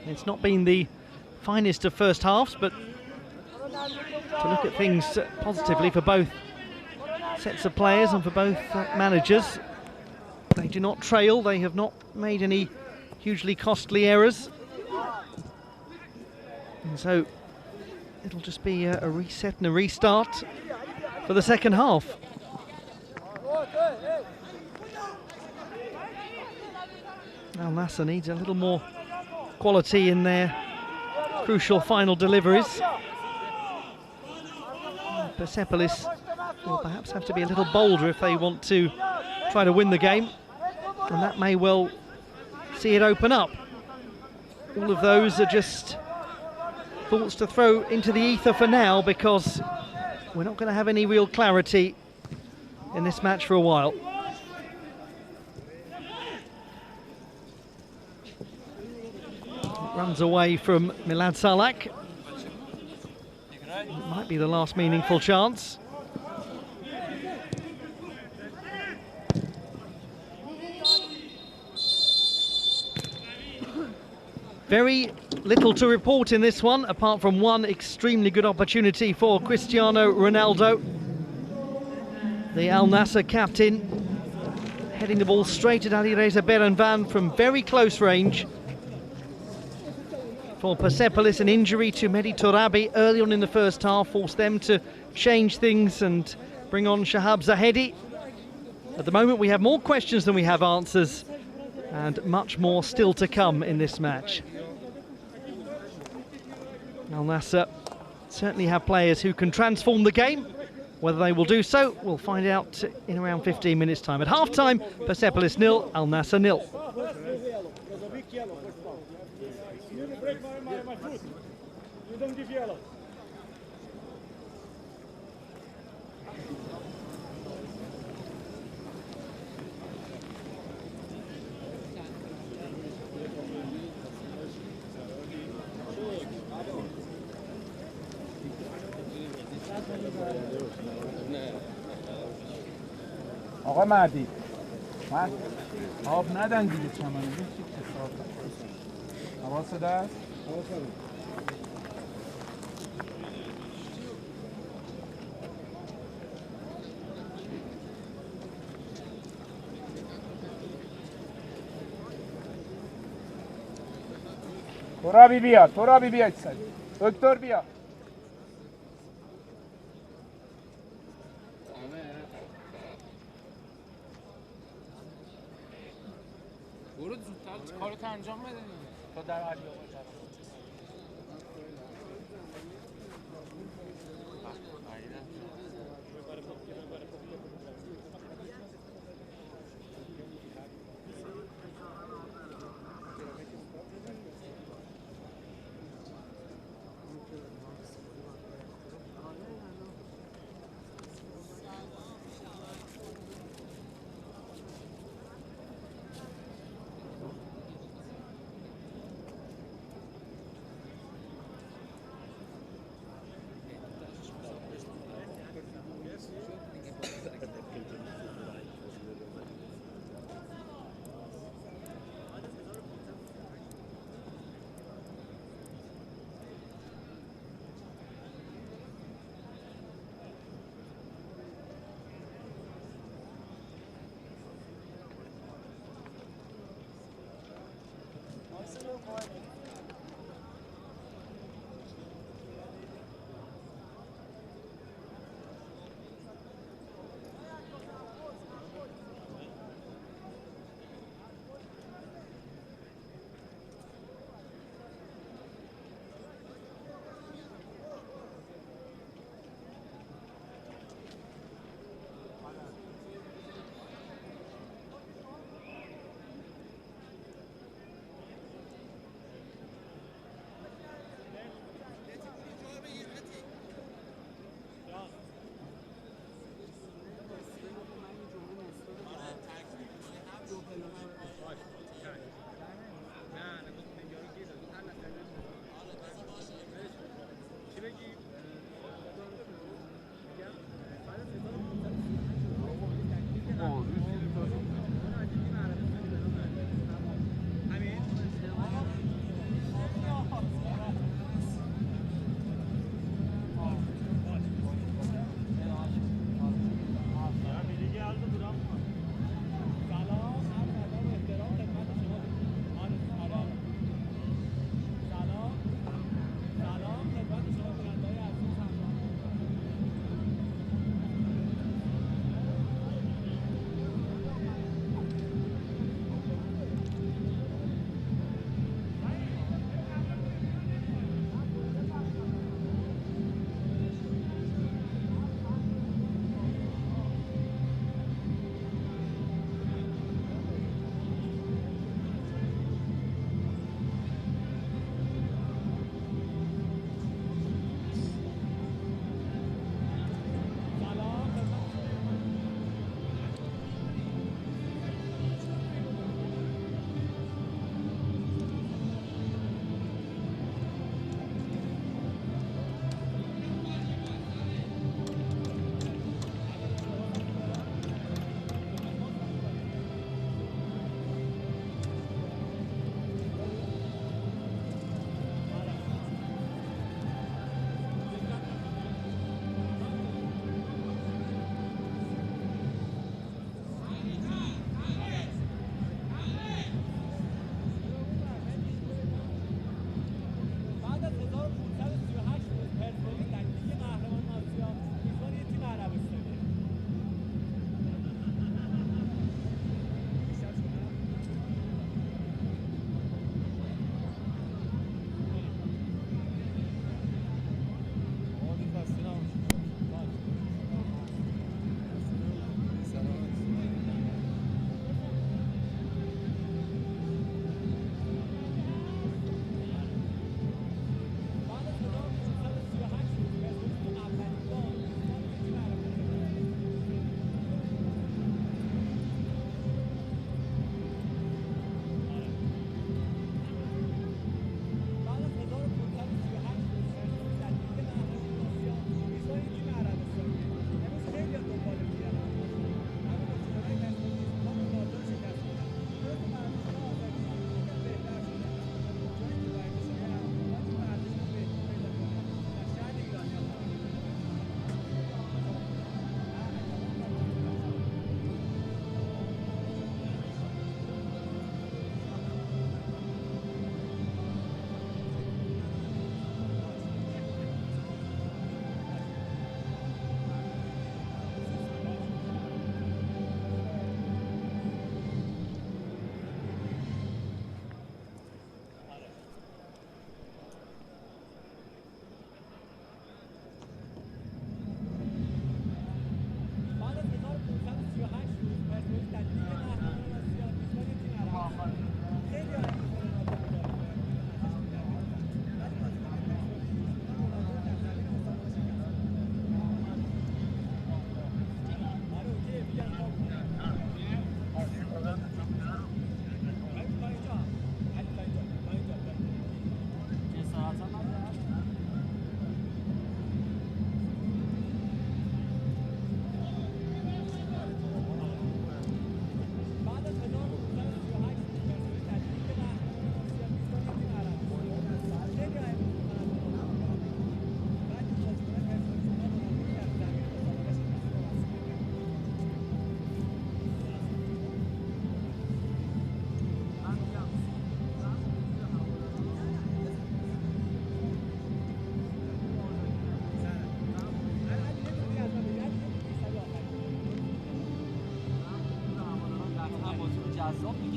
It's not been the finest of first halves, but to look at things positively for both sets of players and for both managers. They do not trail, they have not made any hugely costly errors. And so it'll just be a reset and a restart for the second half. Now Nassr needs a little more quality in their crucial final deliveries. Persepolis will perhaps have to be a little bolder if they want to try to win the game, and that may well see it open up. All of those are just thoughts to throw into the ether for now, because we're not going to have any real clarity in this match for a while. Runs away from Milad Salak. It might be the last meaningful chance. Very little to report in this one, apart from one extremely good opportunity for Cristiano Ronaldo, the Al Nassr captain, heading the ball straight at Alireza Beranvan from very close range. For Persepolis, an injury to Mehdi Torabi early on in the first half forced them to change things and bring on Shahab Zahedi. At the moment we have more questions than we have answers, and much more still to come in this match. Al Nassr certainly have players who can transform the game. Whether they will do so, we'll find out in around 15 minutes' time. At half-time, Persepolis 0, Al Nassr 0. You don't give yellow. آقا مهدی من آب ندن دیگه چمنه حواست هست؟ ترابی بیا، ترابی بیا سری دکتر بیا. برو زودتر کارت انجام بده تا در علی آقا جرا.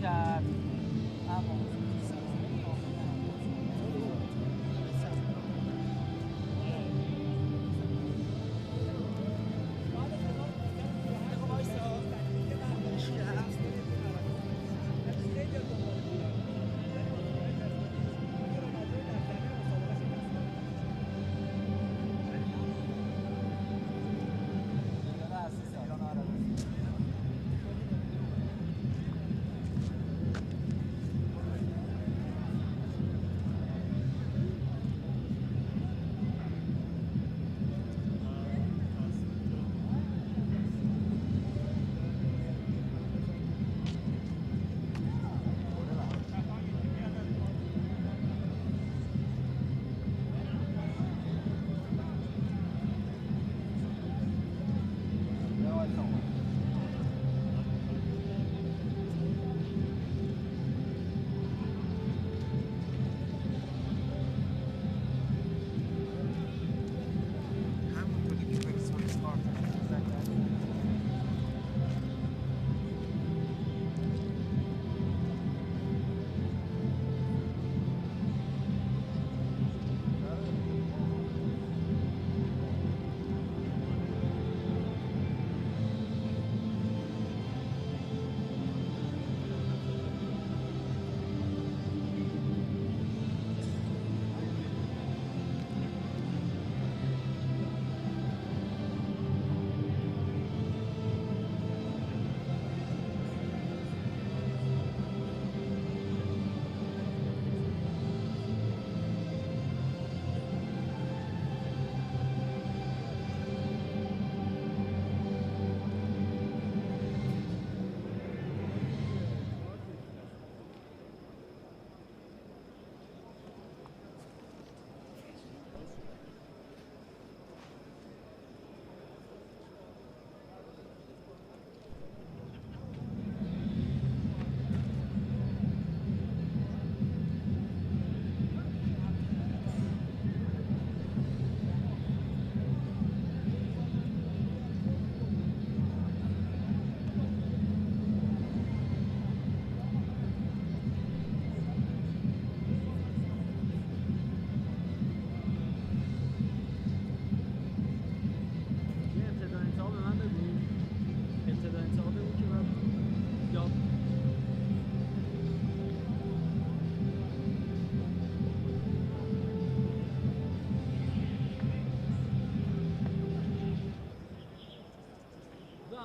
کرد اما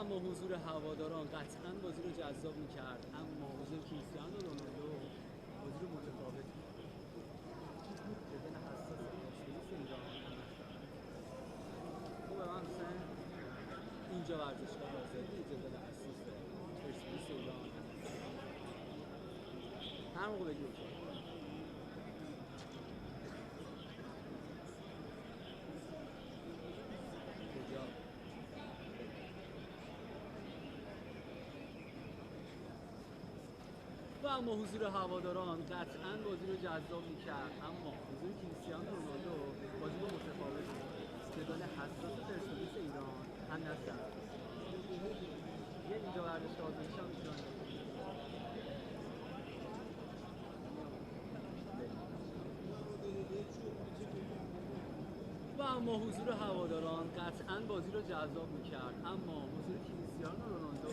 اما حضور هواداران قطعاً بازی رو جذاب می‌کرد، اما حضور کریستیانو رونالدو بازی رو متفاوت کرد. بدن حساس پرسپولیس ایران خوبه من حسین اینجا ورزشگاه آزادی جدول حساس پرسپولیس ایران هر موقع بگی و اما حضور هواداران قطعاً بازی رو جذاب می‌کرد، اما حضور کریستیانو رونالدو بازی رو متفاوت کرد. جدال حساس پرسپولیس ایران هم نصر یه اینجا ورزشگاه آزادیش هم می‌تونن و اما حضور هواداران قطعاً بازی رو جذاب می‌کرد، اما حضور کریستیانو رونالدو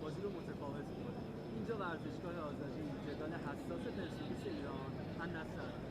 بازی رو متفاوت کرد. اینجا ورزشگاه آزادی جدال حساس پرسپولیس ایران هم نصر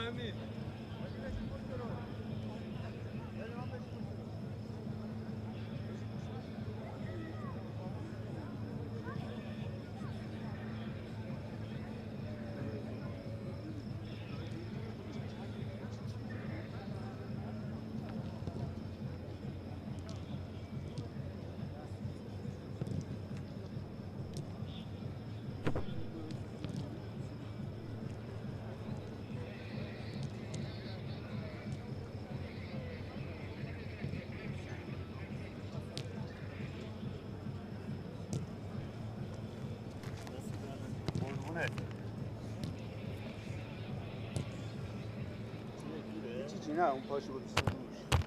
امين. نه اون پاشو گذاشتم روش.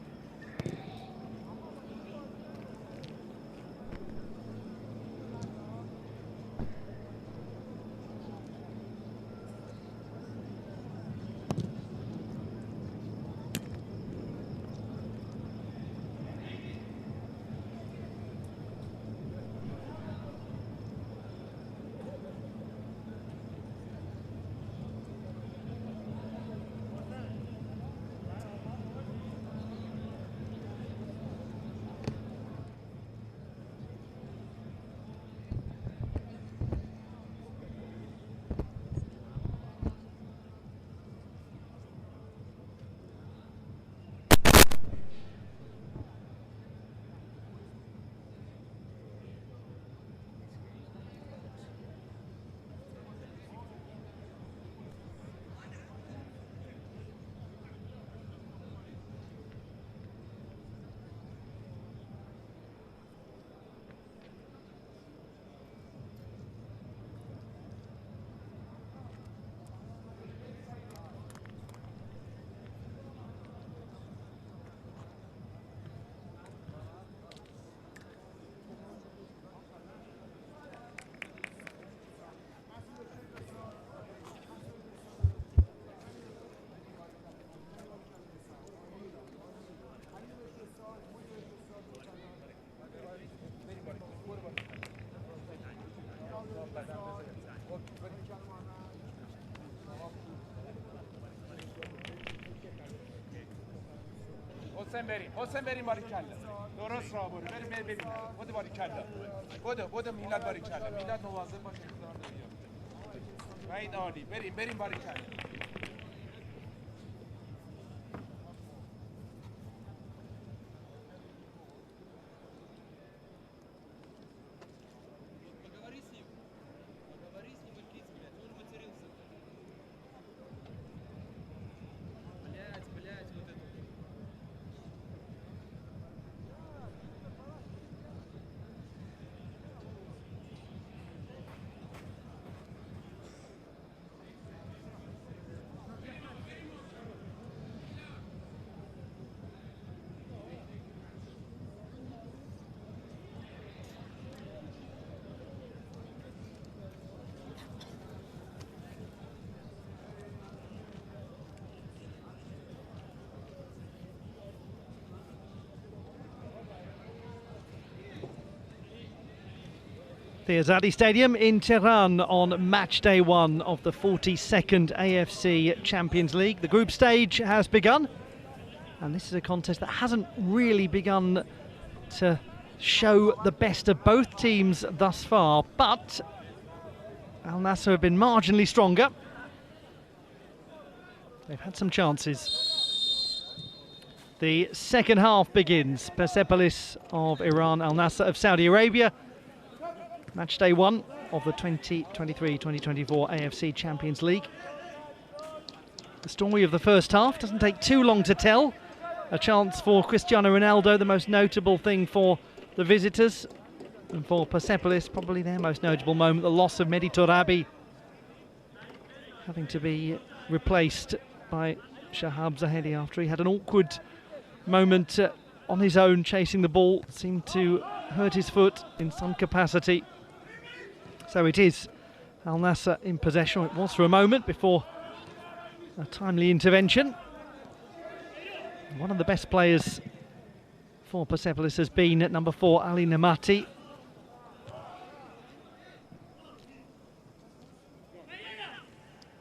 حسین بریم باریکلا درست راه برو بریم ببینیم بودو باریکلا بودو میلاد باریکلا میلاد مواظب باش اختار نمیاد وحید عالی بریم باریکلا The Azadi Stadium in Tehran on match day one of the 42nd AFC Champions League. The group stage has begun, and this is a contest that hasn't really begun to show the best of both teams thus far, but Al Nassr have been marginally stronger. They've had some chances. The second half begins. Persepolis of Iran, Al Nassr of Saudi Arabia. Match day one of the 2023-2024 AFC Champions League. The story of the first half doesn't take too long to tell. A chance for Cristiano Ronaldo, the most notable thing for the visitors. And for Persepolis, probably their most notable moment, the loss of Mehdi Torabi, having to be replaced by Shahab Zahedi after he had an awkward moment on his own chasing the ball, seemed to hurt his foot in some capacity. So it is Al Nassr in possession. It was for a moment before a timely intervention. One of the best players for Persepolis has been at number 4, Ali Namati.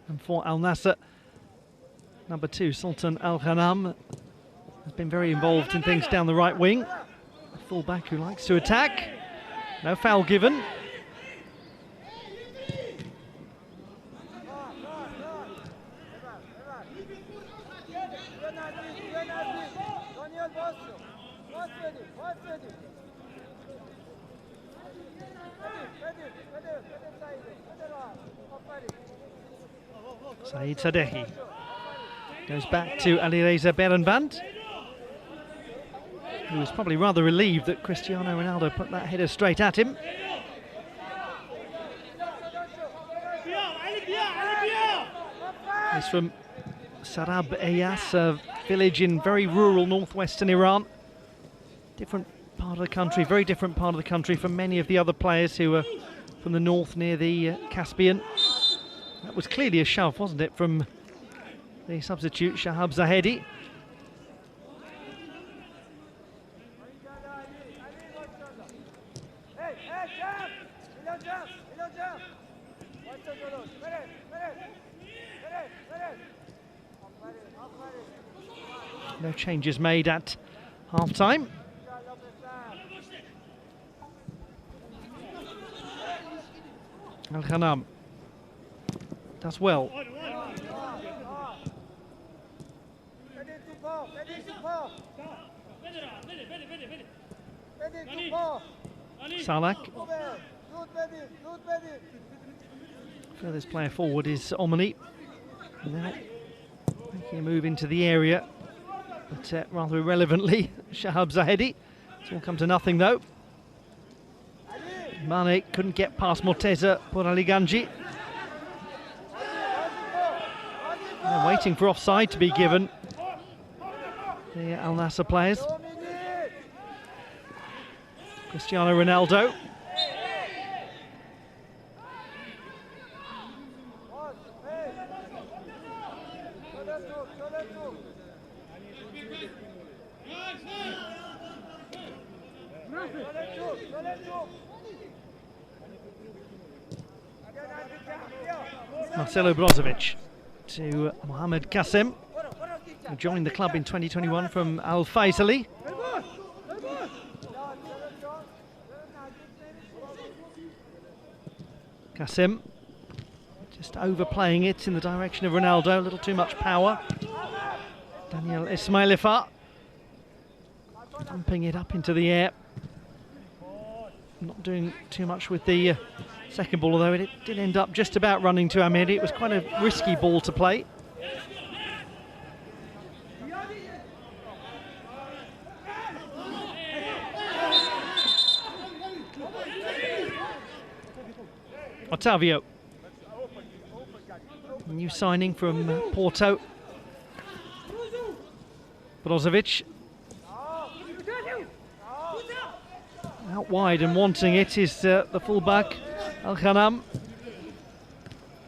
And for Al Nassr, Number 2, Sultan Al-Ghanam, has been very involved in things down the right wing. A full-back who likes to attack. No foul given. Saeed Sadehi goes back to Ali Reza Berenband, who was probably rather relieved that Cristiano Ronaldo put that header straight at him. He's from Sarab Eyas, a village in very rural northwestern Iran. Different part of the country, very different part of the country from many of the other players who are from the north near the Caspian. That was clearly a shove, wasn't it, from the substitute Shahab Zahedi. No changes made at half-time. Al-Ghanam does well. Salak. Furthest player forward is Omani. Now making a move into the area, but rather irrelevantly, Shahab Zahedi. It's all come to nothing though. Mane couldn't get past Morteza Pouraliganji. They're waiting for offside to be given. The Al Nassr players. Cristiano Ronaldo. Marcelo Brozovic to Mohamed Kassem, who joined the club in 2021 from Al Faisali. Kassem just overplaying it in the direction of Ronaldo, a little too much power. Daniel Ismailifa thumping it up into the air. Not doing too much with the second ball, although it did end up just about running to Amiri. It was quite a risky ball to play. Otavio, new signing from Porto. Brozovic out wide and wanting it is the fullback Al-Ghanam.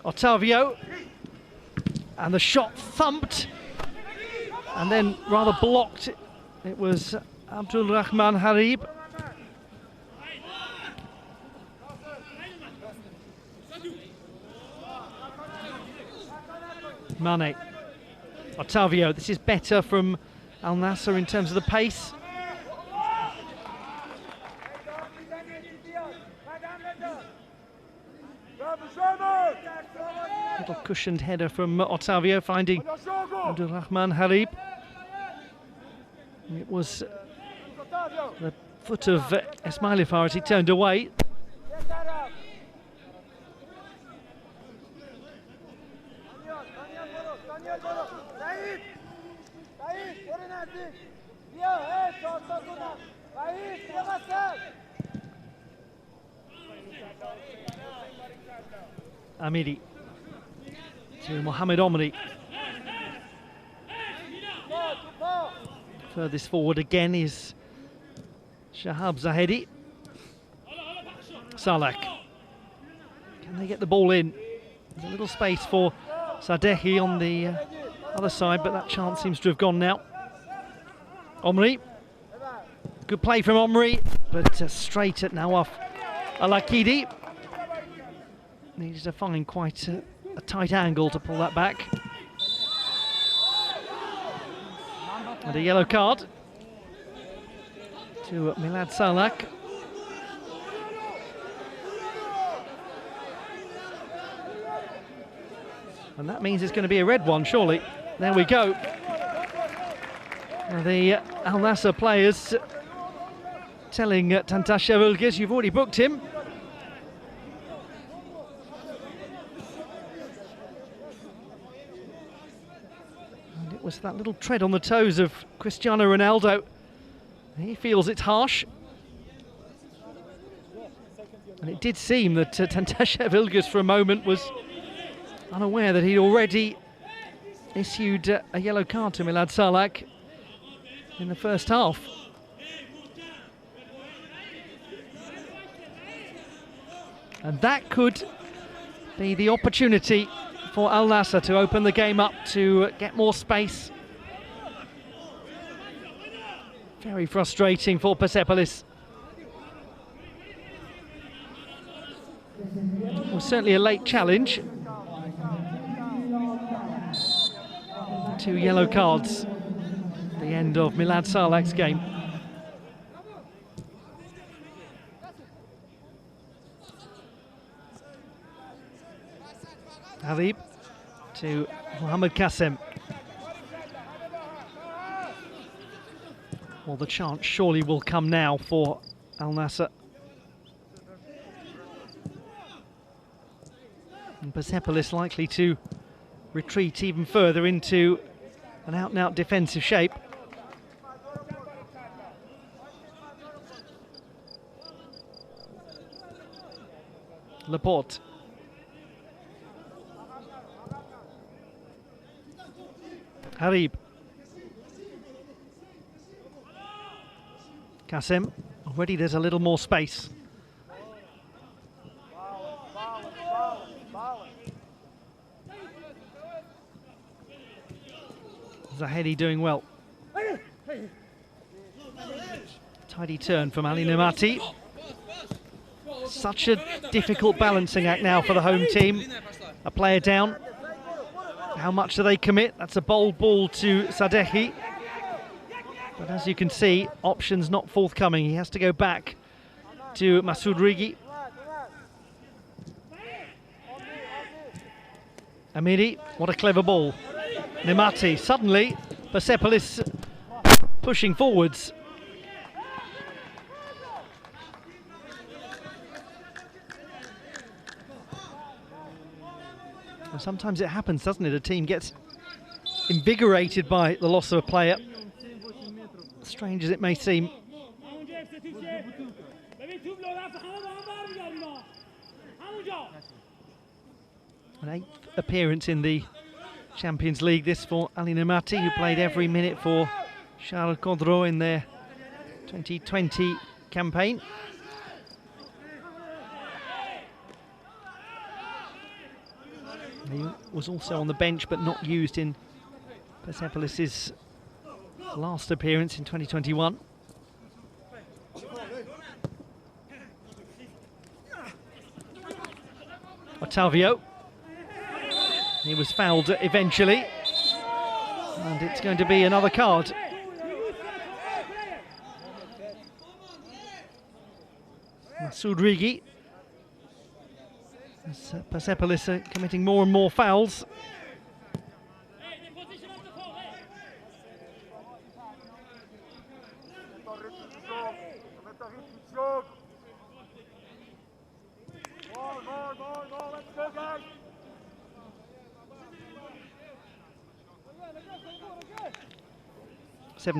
Otavio, and the shot thumped and then rather blocked. It was Abdul Rahman Harib. Mane, Otavio, this is better from Al Nassr in terms of the pace. Little cushioned header from Otavio, finding Abdul Rahman Harib. It was the foot of Ismailifa as he turned away. Amiri to Mohamed Omri. Furthest forward again is Shahab Zahedi. Salak. Can they get the ball in? There's a little space for Sadehi on the other side, but that chance seems to have gone now. Omri. Good play from Omri, but straight at Nawaf Al-Akidi. Needed to find quite a tight angle to pull that back. And a yellow card to Milad Salak. And that means it's going to be a red one, surely. There we go. The Al Nassr players telling Tantashev Ilgiz, you've already booked him. And it was that little tread on the toes of Cristiano Ronaldo. He feels it's harsh. And it did seem that Tantashev Ilgiz for a moment was unaware that he'd already issued a yellow card to Milad Salak in the first half. And that could be the opportunity for Al Nassr to open the game up, to get more space. Very frustrating for Persepolis. It was certainly a late challenge. 2 yellow cards at the end of Milad Salak's game. Habib to Mohamed Kassem. Well, the chance surely will come now for Al Nassr. And Persepolis likely to retreat even further into an out-and-out defensive shape. Laporte. Harib. Kassem. Already there's a little more space. Zahedi doing well. Tidy turn from Ali Nemati. Such a difficult balancing act now for the home team. A player down. How much do they commit? That's a bold ball to Sadehi. But as you can see, options not forthcoming. He has to go back to Masoud Rigi. Amiri, what a clever ball. Nemati, suddenly Persepolis pushing forwards. And sometimes it happens, doesn't it? A team gets invigorated by the loss of a player. Strange as it may seem. An 8th appearance in the Champions League, this for Ali Nemati, who played every minute for Charles Codreau in their 2020 campaign. He was also on the bench but not used in Persepolis' last appearance in 2021. Otavio. He was fouled eventually, and it's going to be another card. Masoud Rigi. Persepolis committing more and more fouls.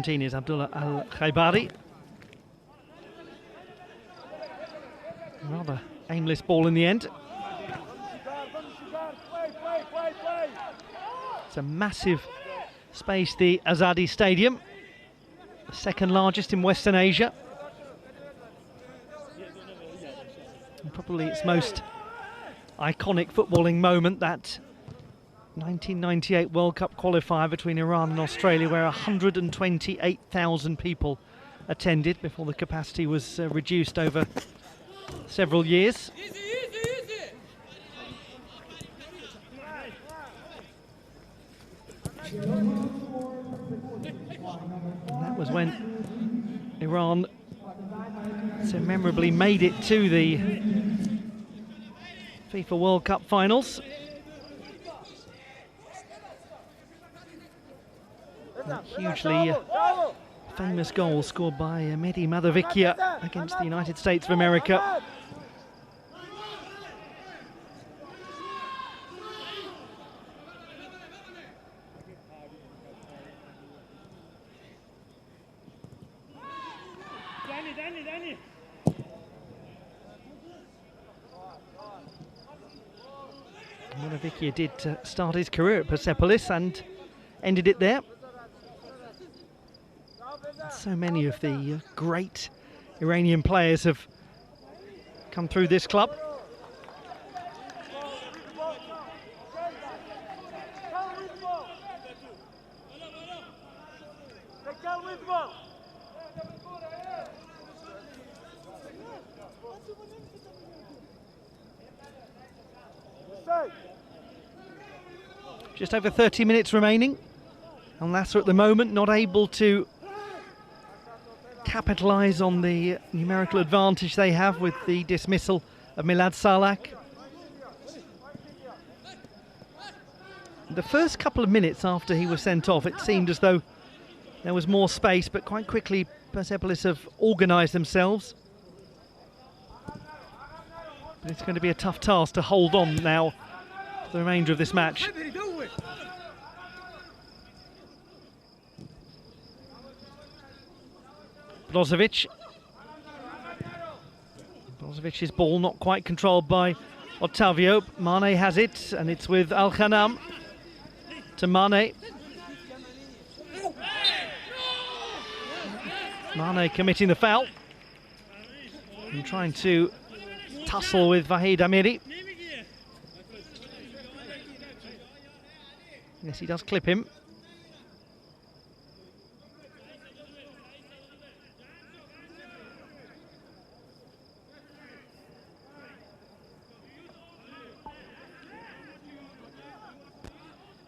Is Abdullah Al-Khaibari. Rather aimless ball in the end. It's a massive space, the Azadi Stadium, the second largest in Western Asia. And probably its most iconic footballing moment, that 1998 World Cup qualifier between Iran and Australia, where 128,000 people attended before the capacity was reduced over several years. And that was when Iran so memorably made it to the FIFA World Cup finals. That hugely famous goal scored by Mehdi Madavikia against the United States of America. Madavikia did start his career at Persepolis and ended it there. So many of the great Iranian players have come through this club. Just over 30 minutes remaining. Al Nassr at the moment not able to capitalise on the numerical advantage they have with the dismissal of Milad Salak. The first couple of minutes after he was sent off, it seemed as though there was more space, but quite quickly Persepolis have organised themselves. But it's going to be a tough task to hold on now for the remainder of this match. Brozovic's ball not quite controlled by Ottavio. Mane has it, and it's with Al-Khanam to Mane. Mane committing the foul and trying to tussle with Vahid Amiri. Yes, he does clip him.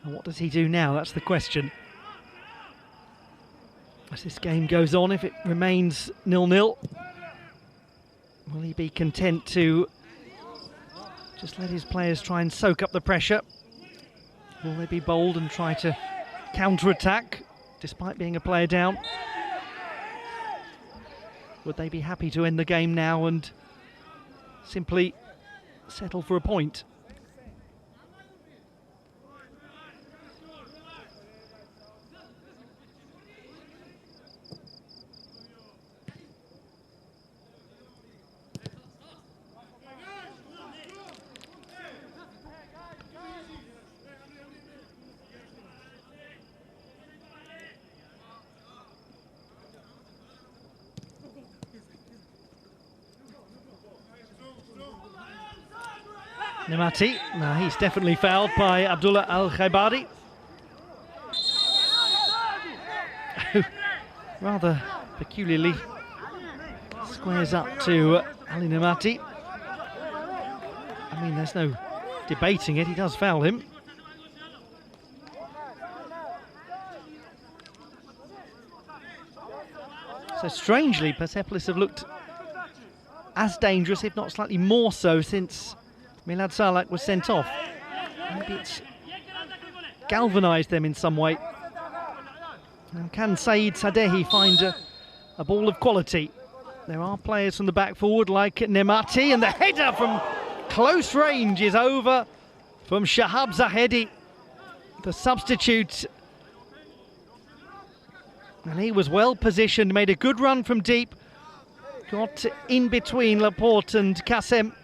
And what does he do now? That's the question. As this game goes on, if it remains 0-0, will he be content to just let his players try and soak up the pressure? Will they be bold and try to counter-attack despite being a player down? Would they be happy to end the game now and simply settle for a point? Nemati, now he's definitely fouled by Abdullah Al-Khaibari. Rather peculiarly squares up to Ali Nemati. I mean, there's no debating it, he does foul him. So strangely, Persepolis have looked as dangerous, if not slightly more so, since Milad Salak was sent off. Maybe it's galvanised them in some way. And can Saeed Sadehi find a ball of quality? There are players from the back forward like Nemati, and the header from close range is over from Shahab Zahedi, the substitute. And he was well positioned, made a good run from deep, got in between Laporte and Kassem.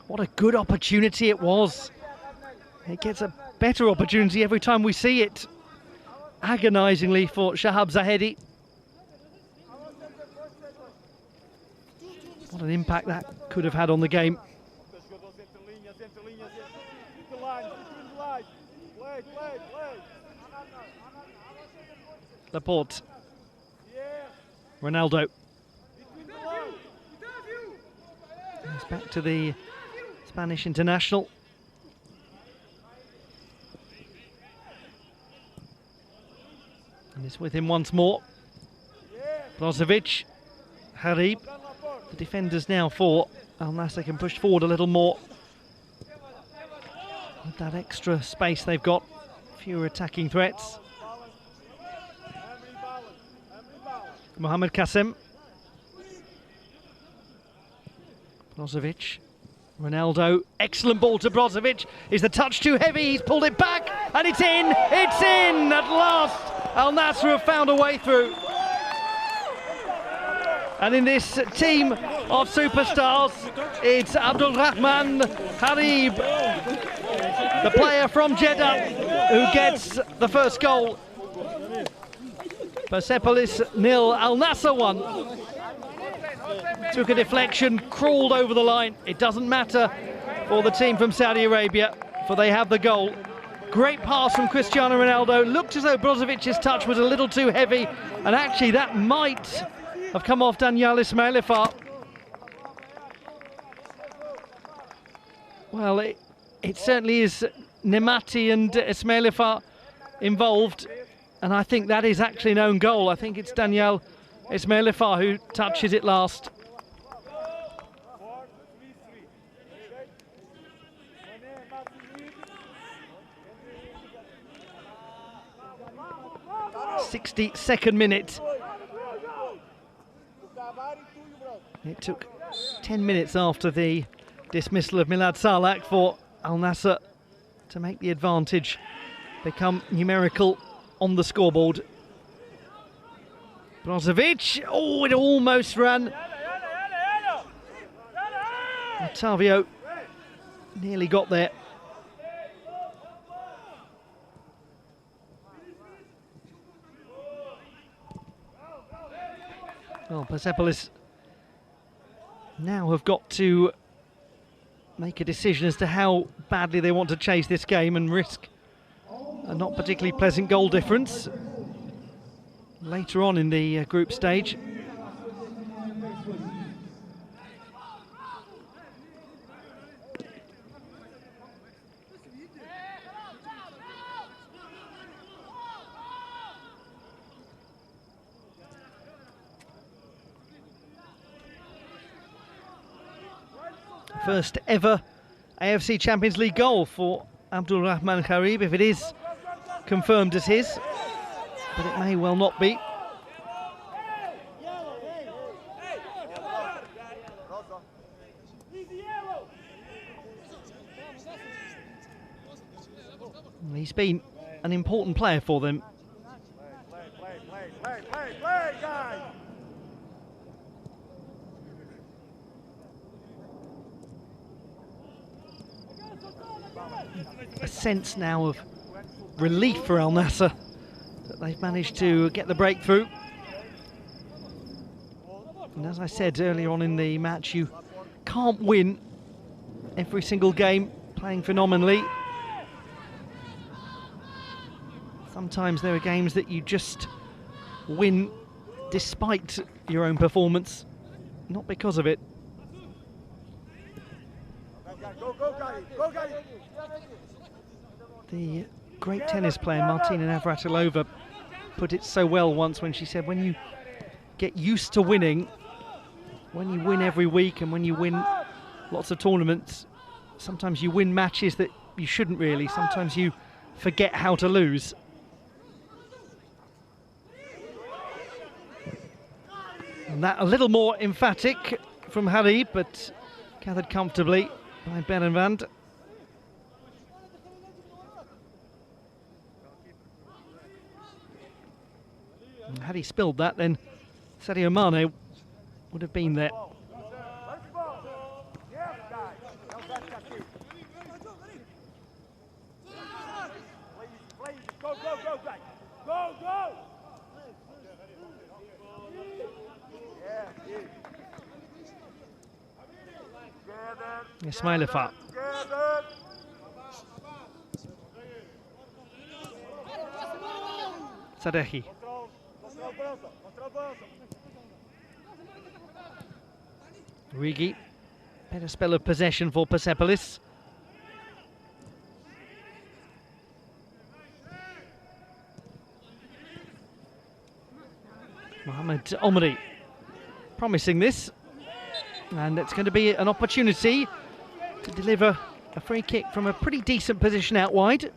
What a good opportunity it was. It gets a better opportunity every time we see it. Agonisingly for Shahab Zahedi. What an impact that could have had on the game. Laporte. Ronaldo. It's back to the Spanish international. And it's with him once more. Brozovic, Harib. The defenders now for Al Nassr can push forward a little more. With that extra space they've got, fewer attacking threats. Mohamed Kassem. Brozovic. Ronaldo, excellent ball to Brozovic. Is the touch too heavy? He's pulled it back and it's in! It's in at last! Al Nassr have found a way through. And in this team of superstars, it's Abdulrahman Harib, the player from Jeddah, who gets the first goal. Persepolis 0, Al Nassr 1. Took a deflection, crawled over the line. It doesn't matter for the team from Saudi Arabia, for they have the goal. Great pass from Cristiano Ronaldo. Looked as though Brozovic's touch was a little too heavy, and actually that might have come off Daniel Ismailifar. Well, it certainly is Nemati and Ismailifar involved, and I think that is actually an own goal. I think it's Daniel Ismailifar who touches it last. '62nd minute. It took 10 minutes after the dismissal of Milad Salak for Al Nassr to make the advantage become numerical on the scoreboard. Brozovic, oh, it almost ran. Otavio nearly got there. Well, Persepolis now have got to make a decision as to how badly they want to chase this game and risk a not particularly pleasant goal difference later on in the group stage. First ever AFC Champions League goal for Abdulrahman Harib, if it is confirmed as his, but it may well not be. He's been an important player for them. Play, guys! A sense now of relief for Al Nassr that they've managed to get the breakthrough. And as I said earlier on in the match, you can't win every single game playing phenomenally. Sometimes there are games that you just win despite your own performance, not because of it. The great tennis player Martina Navratilova put it so well once when she said, when you get used to winning, when you win every week and when you win lots of tournaments, sometimes you win matches that you shouldn't really. Sometimes you forget how to lose. And that a little more emphatic from Harib, but gathered comfortably by Berenvand. Had he spilled that, then Sadio Mane would have been there. Ismailifar. Sadehi. Rigi. Better spell of possession for Persepolis. Mohamed Omri promising this, and it's going to be an opportunity to deliver a free kick from a pretty decent position out wide.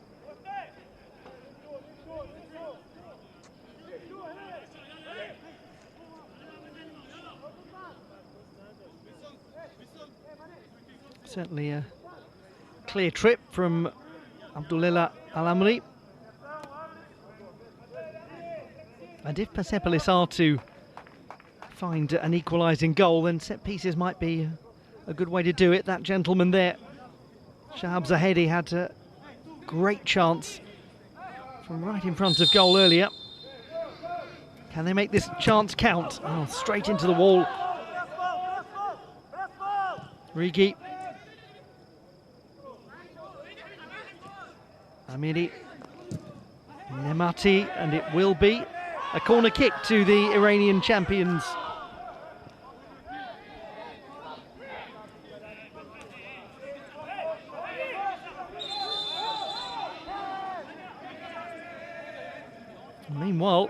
Certainly a clear trip from Abdullah Al-Amri. And if Persepolis are to find an equalising goal, then set pieces might be a good way to do it. That gentleman there, Shahab Zahedi, had a great chance from right in front of goal earlier. Can they make this chance count? Oh, straight into the wall. Rigi. Amiri. Nemati, and it will be a corner kick to the Iranian champions. Meanwhile,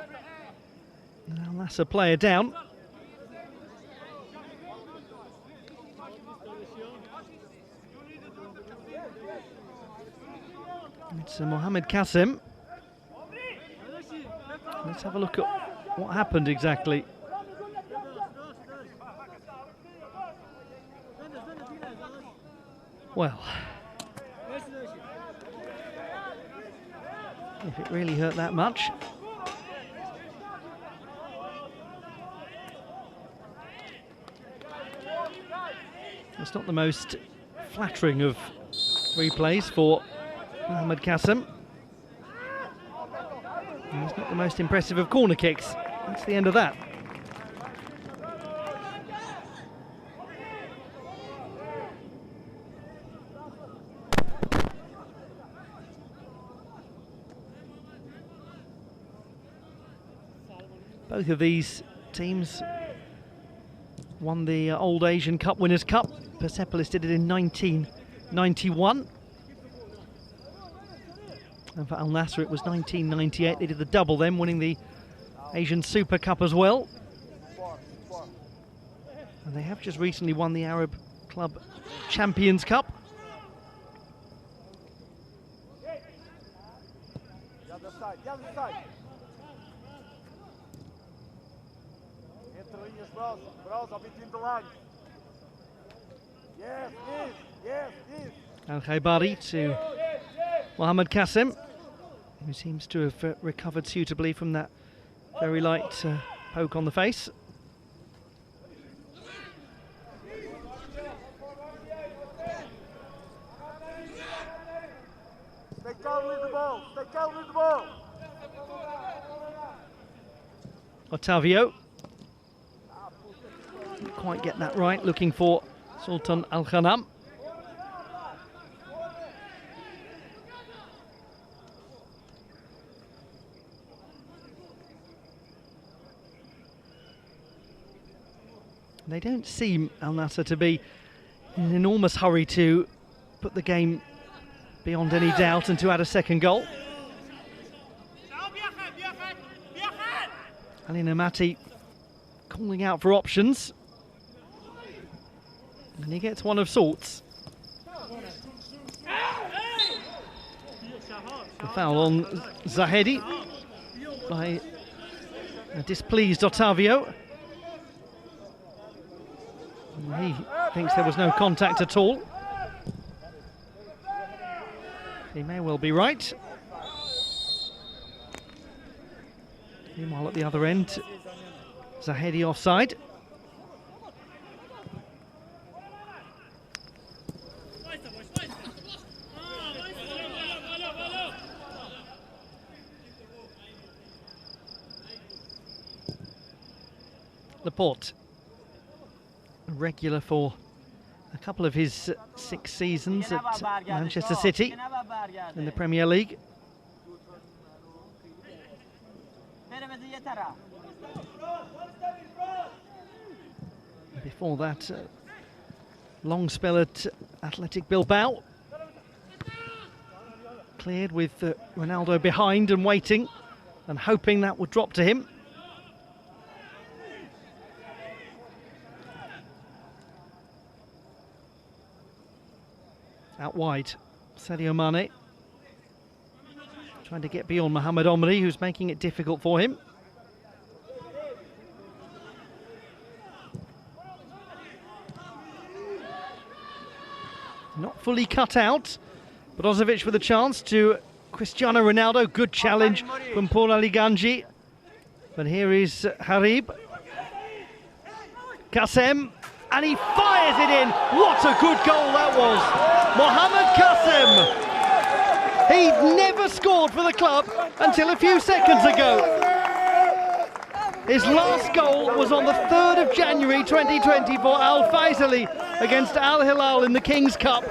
Nassr player down. It's Mohamed Qasim. Let's have a look at what happened exactly. Well, if it really hurt that much. It's not the most flattering of replays for Mohamed Qasim. And it's not the most impressive of corner kicks. That's the end of that. Both of these teams won the old Asian Cup Winners' Cup. Persepolis did it in 1991. And for Al Nassr it was 1998. They did the double then, winning the Asian Super Cup as well. And they have just recently won the Arab Club Champions Cup. The other side, the other side. Entering browse between the lines. Yes, yes, yes, yes. Al Khaybari to Mohamed Qasim, who seems to have recovered suitably from that very light poke on the face. Stay calm with the ball, stay calm with the ball. Otavio. Didn't quite get that right, looking for Sultan Al Khanam. They don't seem, Al Nassr, to be in an enormous hurry to put the game beyond any doubt and to add a second goal. Ali Nemati calling out for options. And he gets one of sorts. The foul on Zahedi by a displeased Otavio. He thinks there was no contact at all. He may well be right. Meanwhile, at the other end, Zahedi offside. Laporte, a regular for a couple of his 6 seasons at Manchester City in the Premier League. Before that, long spell at Athletic Bilbao. Cleared with Ronaldo behind and waiting and hoping that would drop to him. out wide. Sadio Mane trying to get beyond Mohamed Omri, who's making it difficult for him. Not fully cut out. Brozovic with a chance to Cristiano Ronaldo. Good challenge from Porali Ganji. But here is Harib. Kassem. And he fires it in. What a good goal that was. Mohamed Kassem. He'd never scored for the club until a few seconds ago. His last goal was on the 3rd of January 2020 for Al Faisali against Al Hilal in the King's Cup.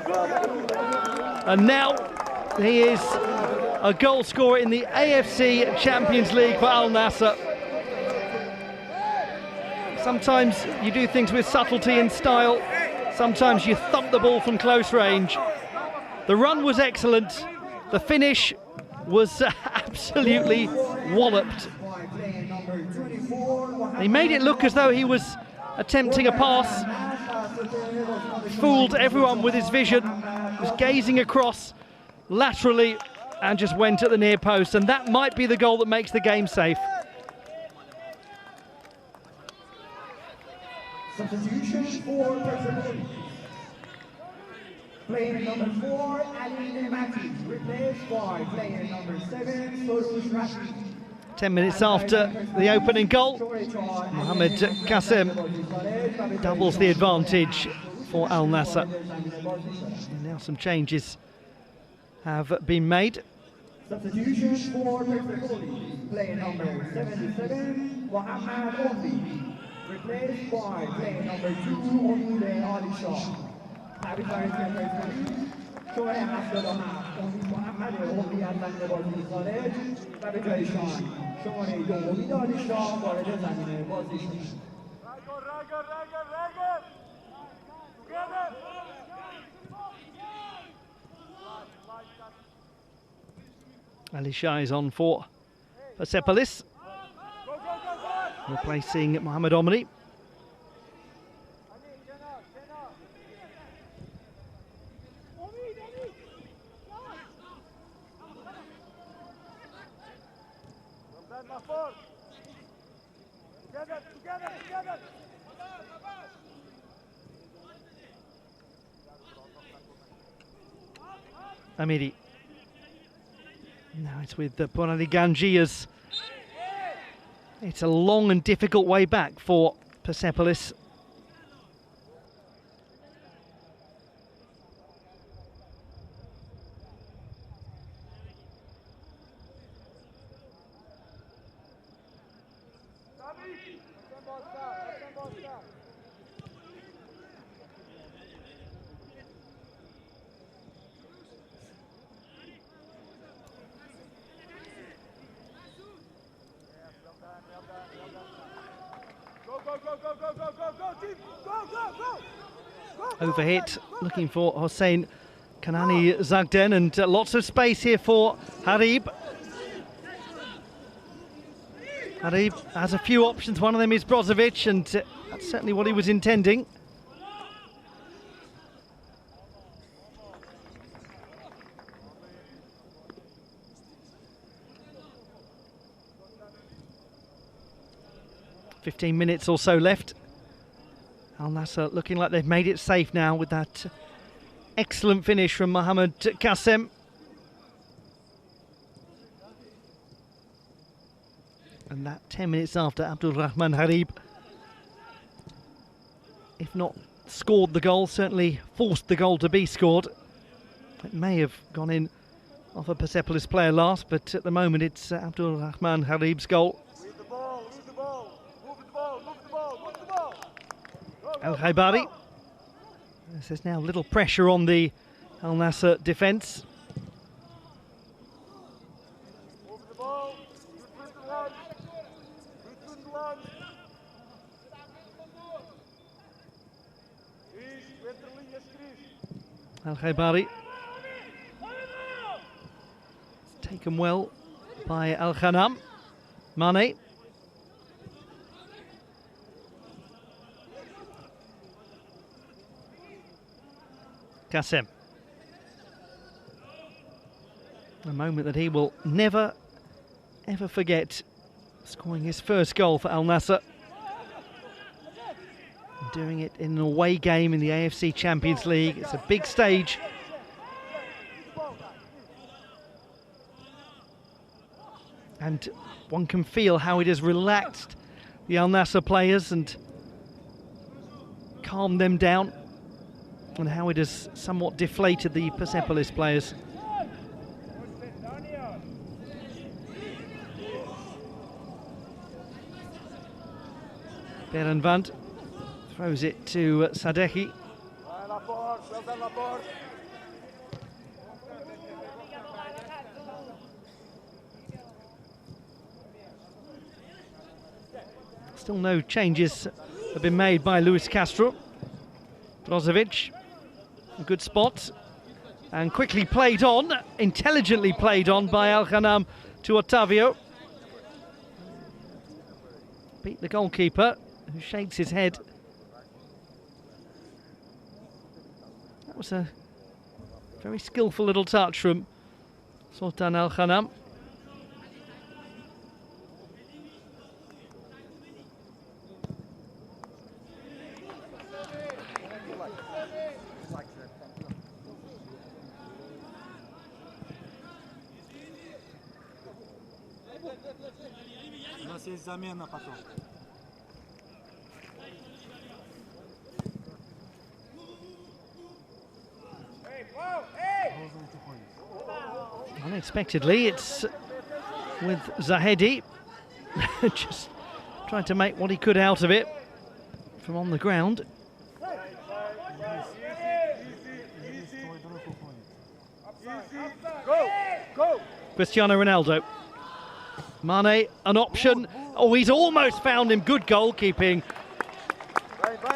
And now he is a goal scorer in the AFC Champions League for Al Nassr. Sometimes you do things with subtlety and style. Sometimes you thump the ball from close range. The run was excellent. The finish was absolutely walloped. He made it look as though he was attempting a pass. Fooled everyone with his vision. Was gazing across laterally and just went at the near post. And that might be the goal that makes the game safe. Substitution for Persepolis. Player number 4, Ali Nemati, replaced by player number 7, Soroush Rashid. 10 minutes after the opening goal, Mohamed Kassem doubles the advantage for Al Nassr. And now some changes have been made. Substitution for Persepolis. Player number 77, Mohamed Omri. Replaced by player number 2, Omri Ali Shah. Arbitrary Persepolis. شوره 77 امید محمد عمری از زمین بازی خارج و به جای شان شماره 2 امید عالیشاه وارد زمین بازی شد. Ali Shah is on for Persepolis, replacing Mohamed Omri. Together. Amiri. Now it's with the Porali Ganji as it's a long and difficult way back for Persepolis. Overhit, looking for Hossein Kanani Zagden, and lots of space here for Harib. Harib has a few options, one of them is Brozovic, and that's certainly what he was intending. "15 minutes or so left. Al Nassr looking like they've made it safe now with that excellent finish from Mohamed Kassem. And that 10 minutes after Abdul Rahman Harib, if not scored the goal, certainly forced the goal to be scored. It may have gone in off a Persepolis player last, but at the moment it's Abdul Rahman Harib's goal. Al Khaibari. There's now little pressure on the Al Nassr defence. Al Khaibari. Taken well by Al Khanam. Mane. Kassem. A moment that he will never, ever forget, scoring his first goal for Al Nassr. Doing it in an away game in the AFC Champions League. It's a big stage. And one can feel how it has relaxed the Al Nassr players and calmed them down, and how it has somewhat deflated the Persepolis players. Berenvand throws it to Sadeghi. Still no changes have been made by Luis Castro. Brozovic, a good spot, and quickly played on, intelligently played on by Al-Ghanam to Ottavio. Beat the goalkeeper, who shakes his head. That was a very skillful little touch from Sultan Al-Ghanam. У нас есть замена потом. Unexpectedly, it's with Zahedi, just trying to make what he could out of it from on the ground. Go! Cristiano Ronaldo. Mane, an option. Oh, he's almost found him. Good goalkeeping.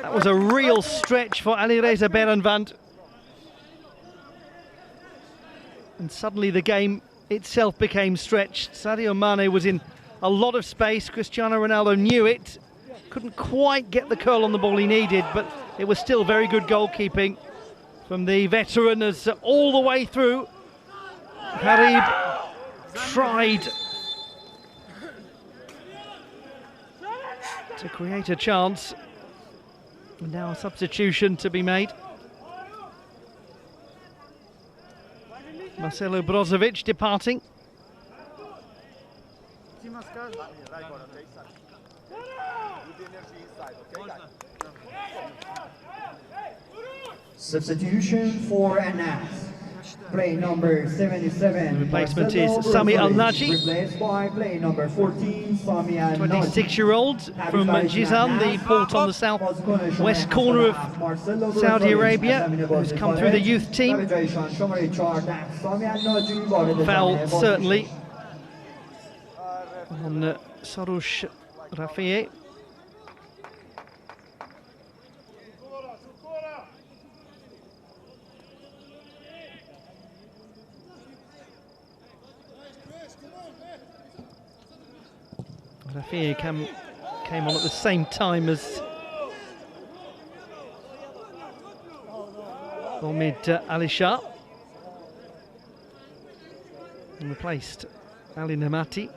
That was a real stretch for Alireza Berenvand. And suddenly the game itself became stretched. Sadio Mane was in a lot of space. Cristiano Ronaldo knew it. Couldn't quite get the curl on the ball he needed, but it was still very good goalkeeping from the veteran as all the way through. Harib tried to create a chance. And now a substitution to be made. Marcelo Brozovic departing. Substitution for Anas. Play number 77. The replacement is Sami Al-Naji. Replaced by play number 14, Sami Al-Naji. 26-year-old from Jizan, the port on the south-west corner of Saudi Arabia, who's come through the youth team. Foul, certainly, on Saroush Rafieh. Rafieh came on at the same time as Omid Ali Shah, and replaced Ali Namati.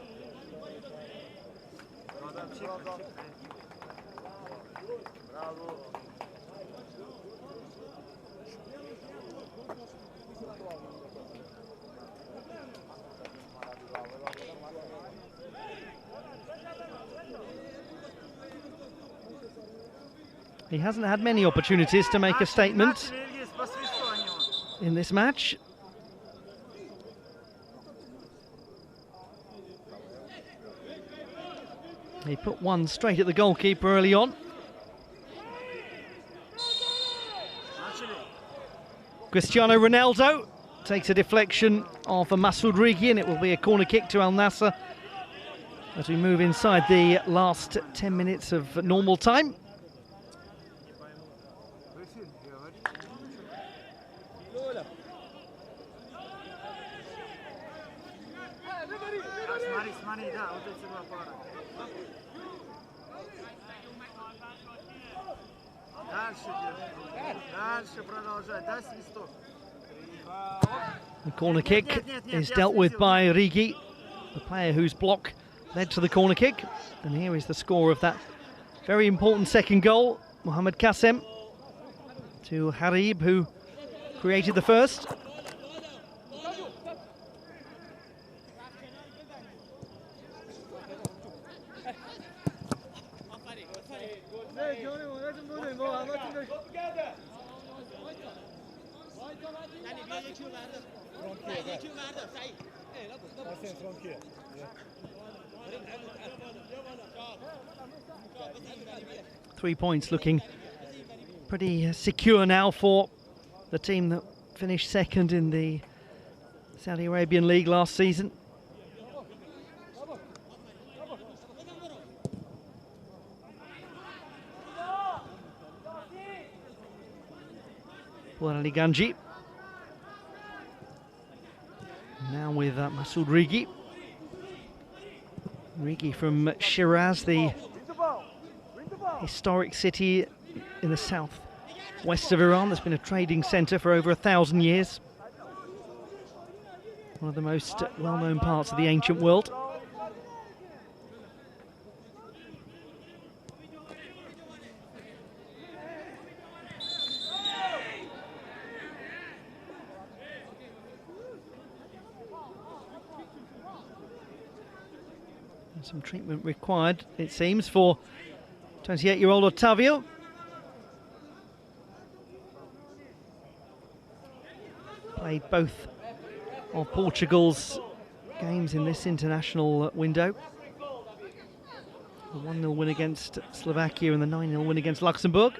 He hasn't had many opportunities to make a statement in this match. He put one straight at the goalkeeper early on. Cristiano Ronaldo takes a deflection of Masoud Righi, and it will be a corner kick to Al Nassr as we move inside the last 10 minutes of normal time. Дальше продолжай, дай свисток. The corner kick is dealt with by Rigi, the player whose block led to the corner kick. And here is the score of that very important second goal. Mohamed Kassem to Harib, who created the first. Three points looking pretty secure now for the team that finished second in the Saudi Arabian League last season. Ali Ganji. Now with Masoud Rigi. Rigi from Shiraz, the historic city in the south west of Iran. That's been a trading centre for over 1,000 years. One of the most well-known parts of the ancient world. Some treatment required, it seems, for 28-year-old Otavio. Played both of Portugal's games in this international window. The 1-0 win against Slovakia and the 9-0 win against Luxembourg.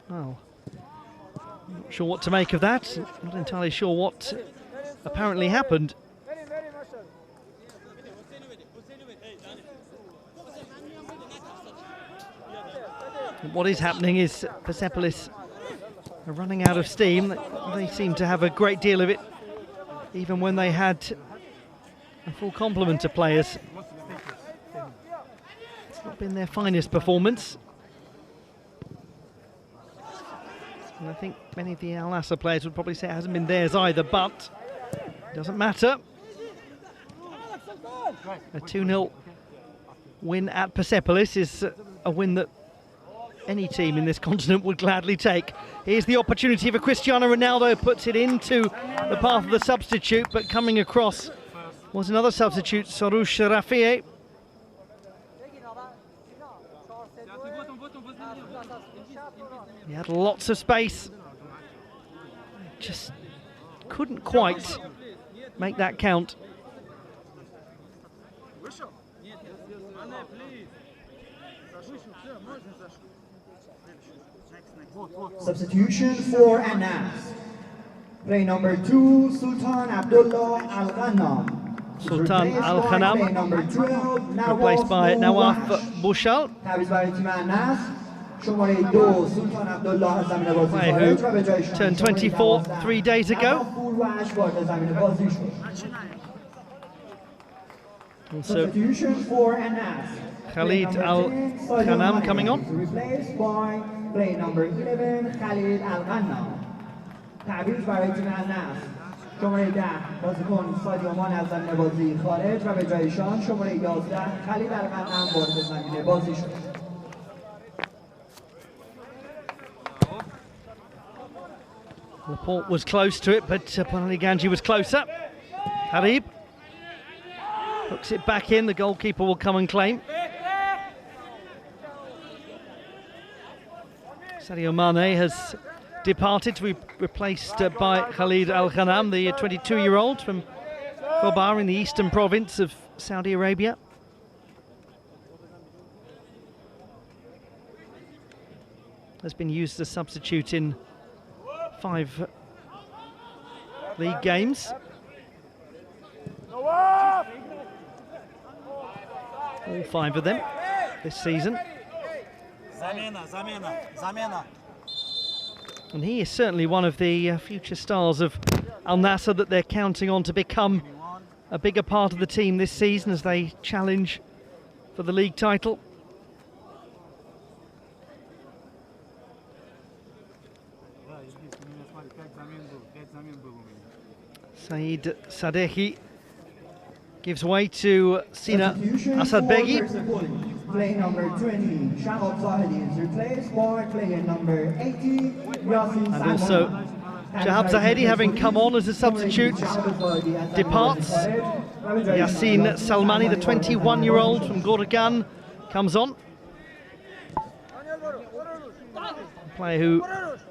Well, I'm not sure what to make of that. Not entirely sure what apparently happened. What is happening is Persepolis are running out of steam. They seem to have a great deal of it, even when they had a full complement of players. It's not been their finest performance. And I think many of the Al Nassr players would probably say it hasn't been theirs either, but it doesn't matter. A 2-0 win at Persepolis is a win that any team in this continent would gladly take. Here's the opportunity for Cristiano Ronaldo, puts it into the path of the substitute, but coming across was another substitute, Soroush Rafieh. He had lots of space, just couldn't quite make that count. Substitution for Anas. Play number 2, Sultan Abdullah Al-Ghanam. Sultan Al-Ghanam, number 12, replaced by Nawaf Bouchal. Player who turned 24 3 days ago. Also, Khalid Al-Ghanam coming on. Replaced by play number 11, Khalid Al-Ghanam. تعویض برای تیم النصر شماره 10 بازیکن سادیومان از زمین بازی خارج و به جایشان شماره 11 خالد الغنم وارد زمین بازی شد. Laporte was close to it, but Panali Ganji was closer. Harib hooks it back in, the goalkeeper will come and claim. Sadio Mane has departed to be replaced by Khalid Al-Ghanam, the 22-year-old from Khobar in the eastern province of Saudi Arabia. Has been used as a substitute in 5 league games. All 5 of them this season. And he is certainly one of the future stars of Al Nassr that they're counting on to become a bigger part of the team this season as they challenge for the league title. Saeed Sadehi gives way to Sina Asadbegi. Player number 20, Shahab Zahedi is replaced by player number 18, Yasin And also Shahab Zahedi, having come on as a substitute, departs. Yasin Salmani, the 21-year-old from Gorgan, comes on. A player who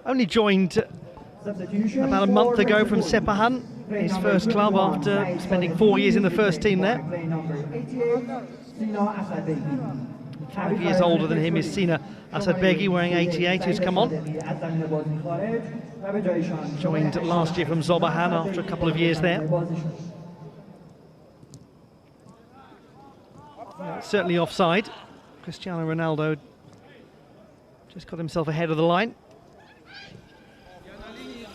only joined about a month ago from Sepahan, his first club after spending 4 years in the first team there. 5 years older than him is Sina Asadbegi, wearing 88, who's come on. Joined last year from Zobahan after a couple of years there. Certainly offside. Cristiano Ronaldo just got himself ahead of the line.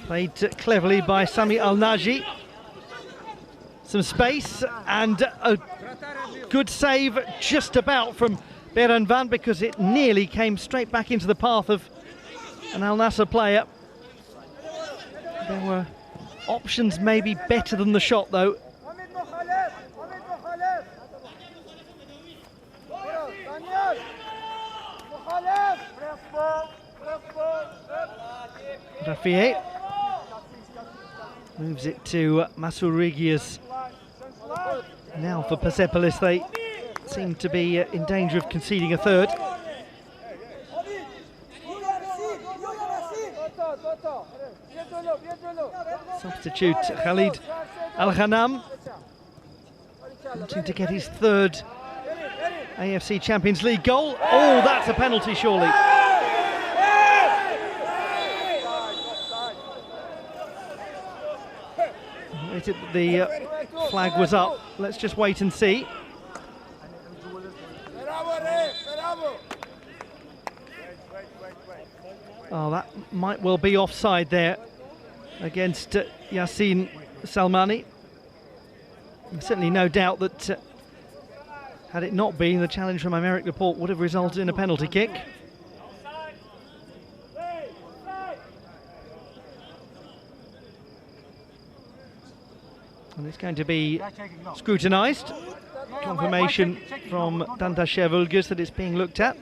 Played cleverly by Sami Al-Naji. Some space and a good save just about from Beren Van, because it nearly came straight back into the path of an Al Nassr player. There were options maybe better than the shot though. Rafie moves it to Masurigias. Now for Persepolis, they seem to be in danger of conceding a third. Substitute Khalid Al-Ghanam, wanting to get his third AFC Champions League goal. Oh, that's a penalty surely. The flag was up. Let's just wait and see. Oh, that might well be offside there against Yasin Salmani. There's certainly no doubt that had it not been, the challenge from Aymeric Laporte would have resulted in a penalty kick. And it's going to be scrutinised. Confirmation from Dantashev Ulgus that it's being looked at.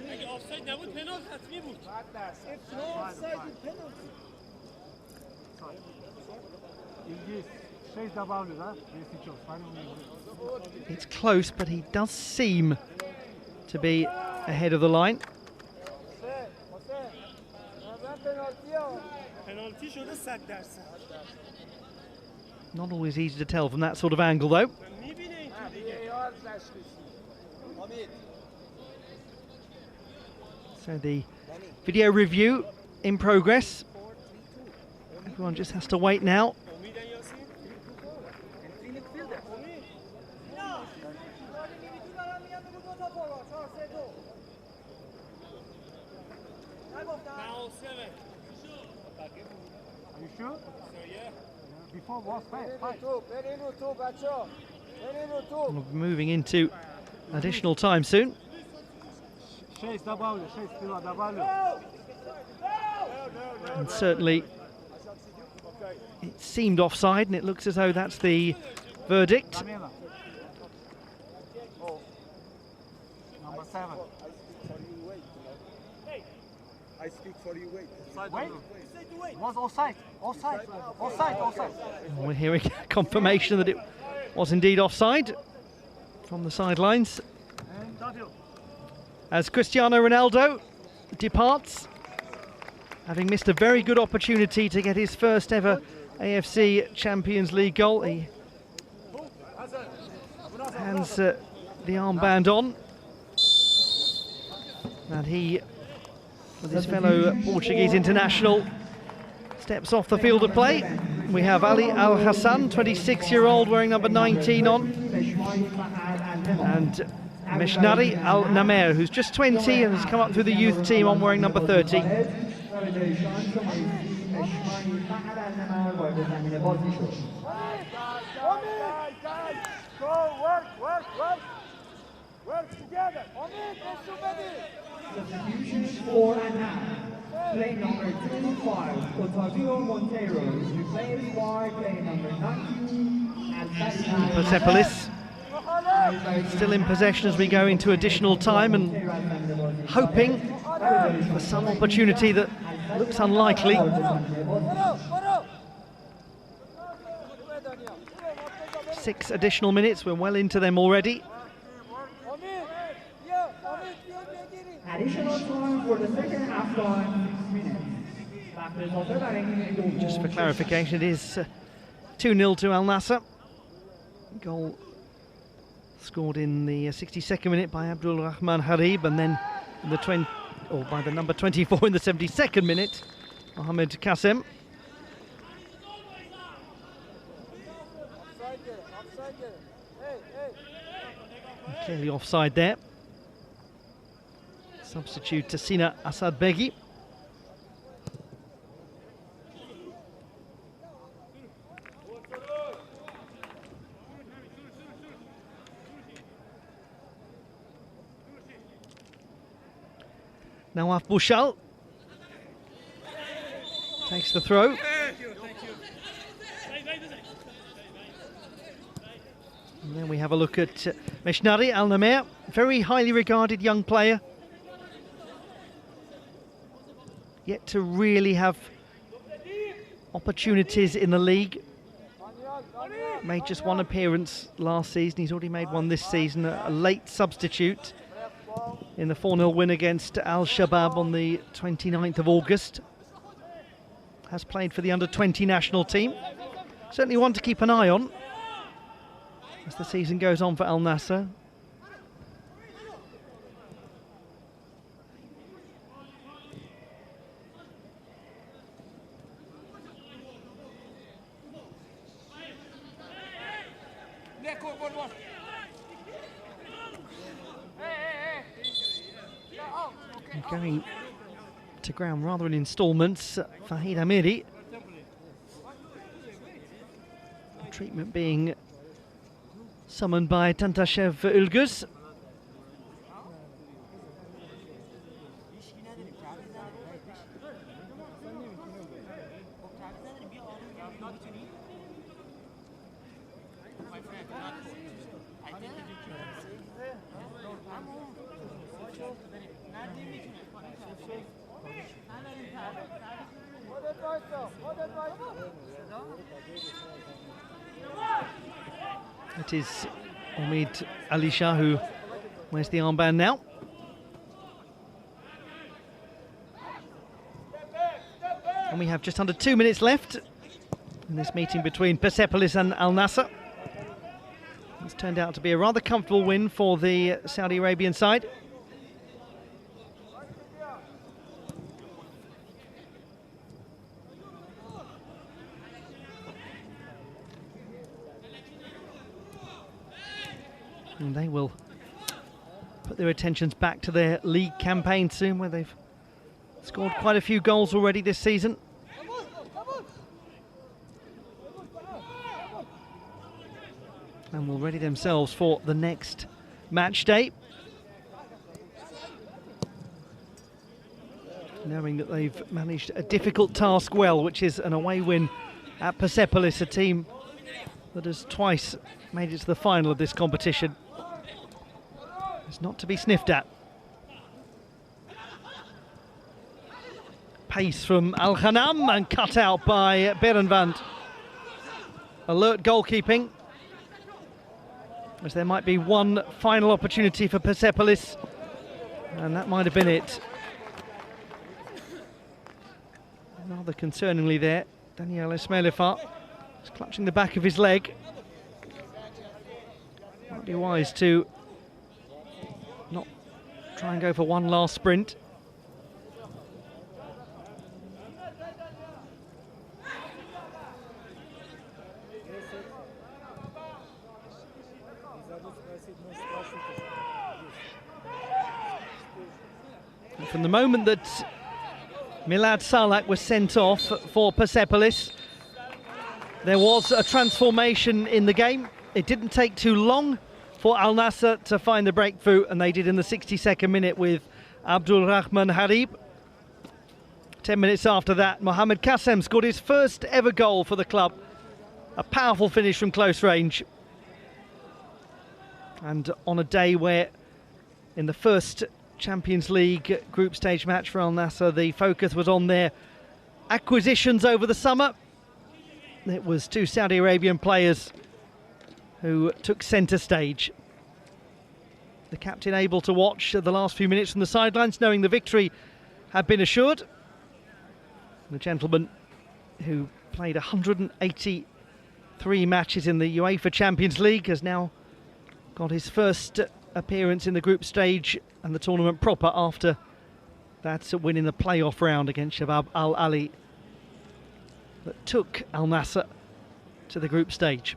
It's close, but he does seem to be ahead of the line. Not always easy to tell from that sort of angle though. So the video review in progress. Everyone just has to wait now. Are you sure? Before was fast. We'll be moving into additional time soon. And certainly it seemed offside, and it looks as though that's the verdict. Number 7. I speak for you, wait. Wait. It was offside. Offside. Offside. Offside. We're hearing confirmation that it was indeed offside from the sidelines. As Cristiano Ronaldo departs, having missed a very good opportunity to get his first ever AFC Champions League goal. He hands the armband on, and he, with his fellow Portuguese international, steps off the field of play. We have Ali Al Hassan, 26-year-old, wearing number 19 on, and Meshnari Al Namer, who's just 20 and has come up through the youth team on, wearing number 30. Substitution for Anand. Play number 25, Otavio Montero is replaced by play number 19 and Persepolis still in possession as we go into additional time and hoping for some opportunity that looks unlikely. 6 additional minutes, we're well into them already. Additional time for the second half time, 6 minutes. Just for clarification, it is 2-0 to Al Nassr. Goal scored in the 62nd minute by Abdul Rahman Harib, and then in the by the number 24 in the 72nd minute, Mohamed Qasem. Clearly offside there. Substitute Tassina Asad Begi. Nawaf Bouchal takes the throw. And then we have a look at Meshnari Al Namer, very highly regarded young player. Yet to really have opportunities in the league. Made just one appearance last season. He's already made one this season. A late substitute in the 4-0 win against Al Shabab on the 29th of August. Has played for the under-20 national team. Certainly one to keep an eye on as the season goes on for Al Nassr. Going to ground rather in instalments, Fahid Amiri. Treatment being summoned by Tantashev Ulgus. It is Omid Ali Shah who wears the armband now. And we have just under 2 minutes left in this meeting between Persepolis and Al Nassr. It's turned out to be a rather comfortable win for the Saudi Arabian side. And they will put their attentions back to their league campaign soon, where they've scored quite a few goals already this season. And will ready themselves for the next match day, knowing that they've managed a difficult task well, which is an away win at Persepolis, a team that has twice made it to the final of this competition. It's not to be sniffed at. Pace from Al Ghanam and cut out by Berenvand. Alert goalkeeping, as there might be one final opportunity for Persepolis, and that might have been it. Rather concerningly there, Daniel Esmelifa is clutching the back of his leg. Might be wise to not try and go for one last sprint. And from the moment that Milad Salak was sent off for Persepolis, there was a transformation in the game. It didn't take too long for Al Nassr to find the breakthrough, and they did in the 62nd minute with Abdul Rahman Harib. 10 minutes after that, Mohamed Kassem scored his first ever goal for the club. A powerful finish from close range. And on a day where, in the first Champions League group stage match for Al Nassr, the focus was on their acquisitions over the summer. It was two Saudi Arabian players who took centre stage. The captain able to watch the last few minutes from the sidelines, knowing the victory had been assured. The gentleman who played 183 matches in the UEFA Champions League has now got his first appearance in the group stage and the tournament proper after that win in the playoff round against Shabab Al Ali that took Al Nassr to the group stage.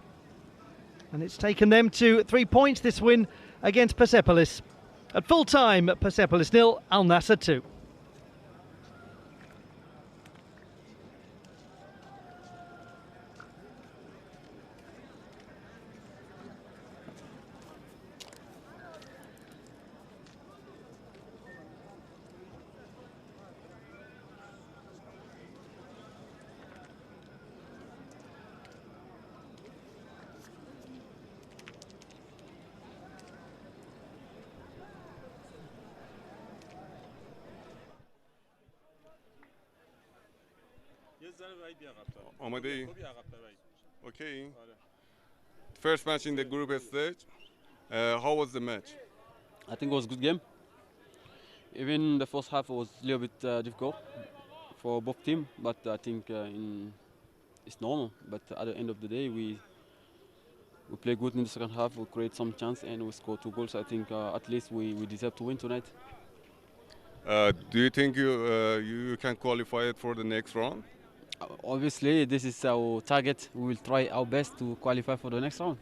And it's taken them to 3 points, this win against Persepolis. At full time, Persepolis 0, Al Nassr 2. آماده Okay. First match in the group stage. How was the match? I think it was a good game. Even the first half was a little bit difficult for both teams, but I think it's normal. But at the end of the day, we play good in the second half. We create some chance and we score 2 goals. I think at least we deserve to win tonight. Do you think you can qualify it for the next round? Obviously, this is our target. We will try our best to qualify for the next round.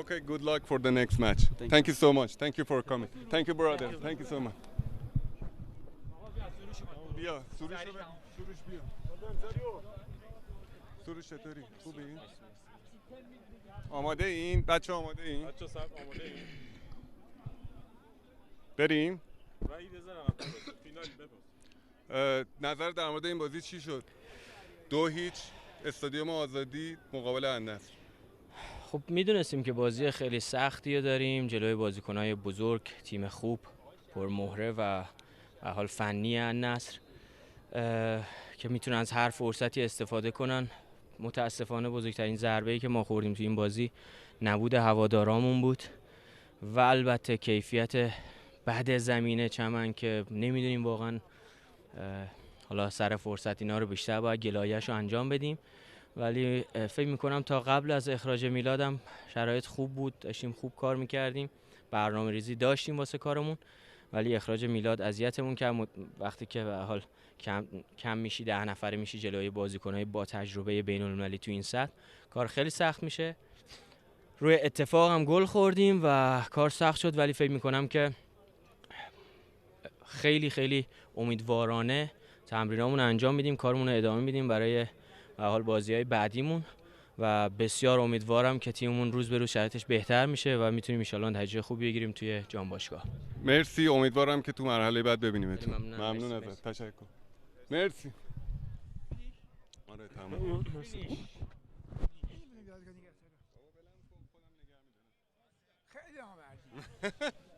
Okay, good luck for the next match. Thank you so much. Thank you for coming. Thank you, brother. Thank you so much. بیا سروش بیا. سروش چطوری؟ خوبی؟ آماده این؟ بچه آماده این؟ بچه سب آماده این؟ بریم؟ وحید ازن عقب فینال بپرس. نظر در مورد این بازی چی شد؟ 2-0 استادیوم آزادی مقابل النصر. خب میدونستیم که بازی خیلی سختی داریم جلوی بازیکن‌های بزرگ، تیم خوب، پرمهره و به حال فنی النصر که میتونن از هر فرصتی استفاده کنن. متاسفانه بزرگترین ضربه‌ای که ما خوردیم تو این بازی نبود هوادارامون بود و البته کیفیت بعد زمینه چمن که نمیدونیم واقعا حالا سر فرصت اینا رو بیشتر باید گلایه‌شو انجام بدیم، ولی فکر میکنم تا قبل از اخراج میلادم شرایط خوب بود، داشتیم خوب کار میکردیم، برنامه ریزی داشتیم واسه کارمون، ولی اخراج میلاد اذیتمون کرد. وقتی که به حال کم میشی 10 نفره میشی جلوی بازیکن‌های با تجربه بین‌المللی تو این سطح کار خیلی سخت میشه. روی اتفاق هم گل خوردیم و کار سخت شد، ولی فکر میکنم که خیلی خیلی امیدوارانه تمرینامون انجام میدیم، کارمون رو ادامه میدیم برای به حال بازی‌های بعدیمون و بسیار امیدوارم که تیممون روز به روز شرایطش بهتر میشه و میتونیم ان شاءالله نتیجه خوبی بگیریم توی جام باشگاه. مرسی، امیدوارم که تو مرحله بعد ببینیمتون. ممنون ازت. تشکر. مرسی. آره تمام. خیلی نامردی.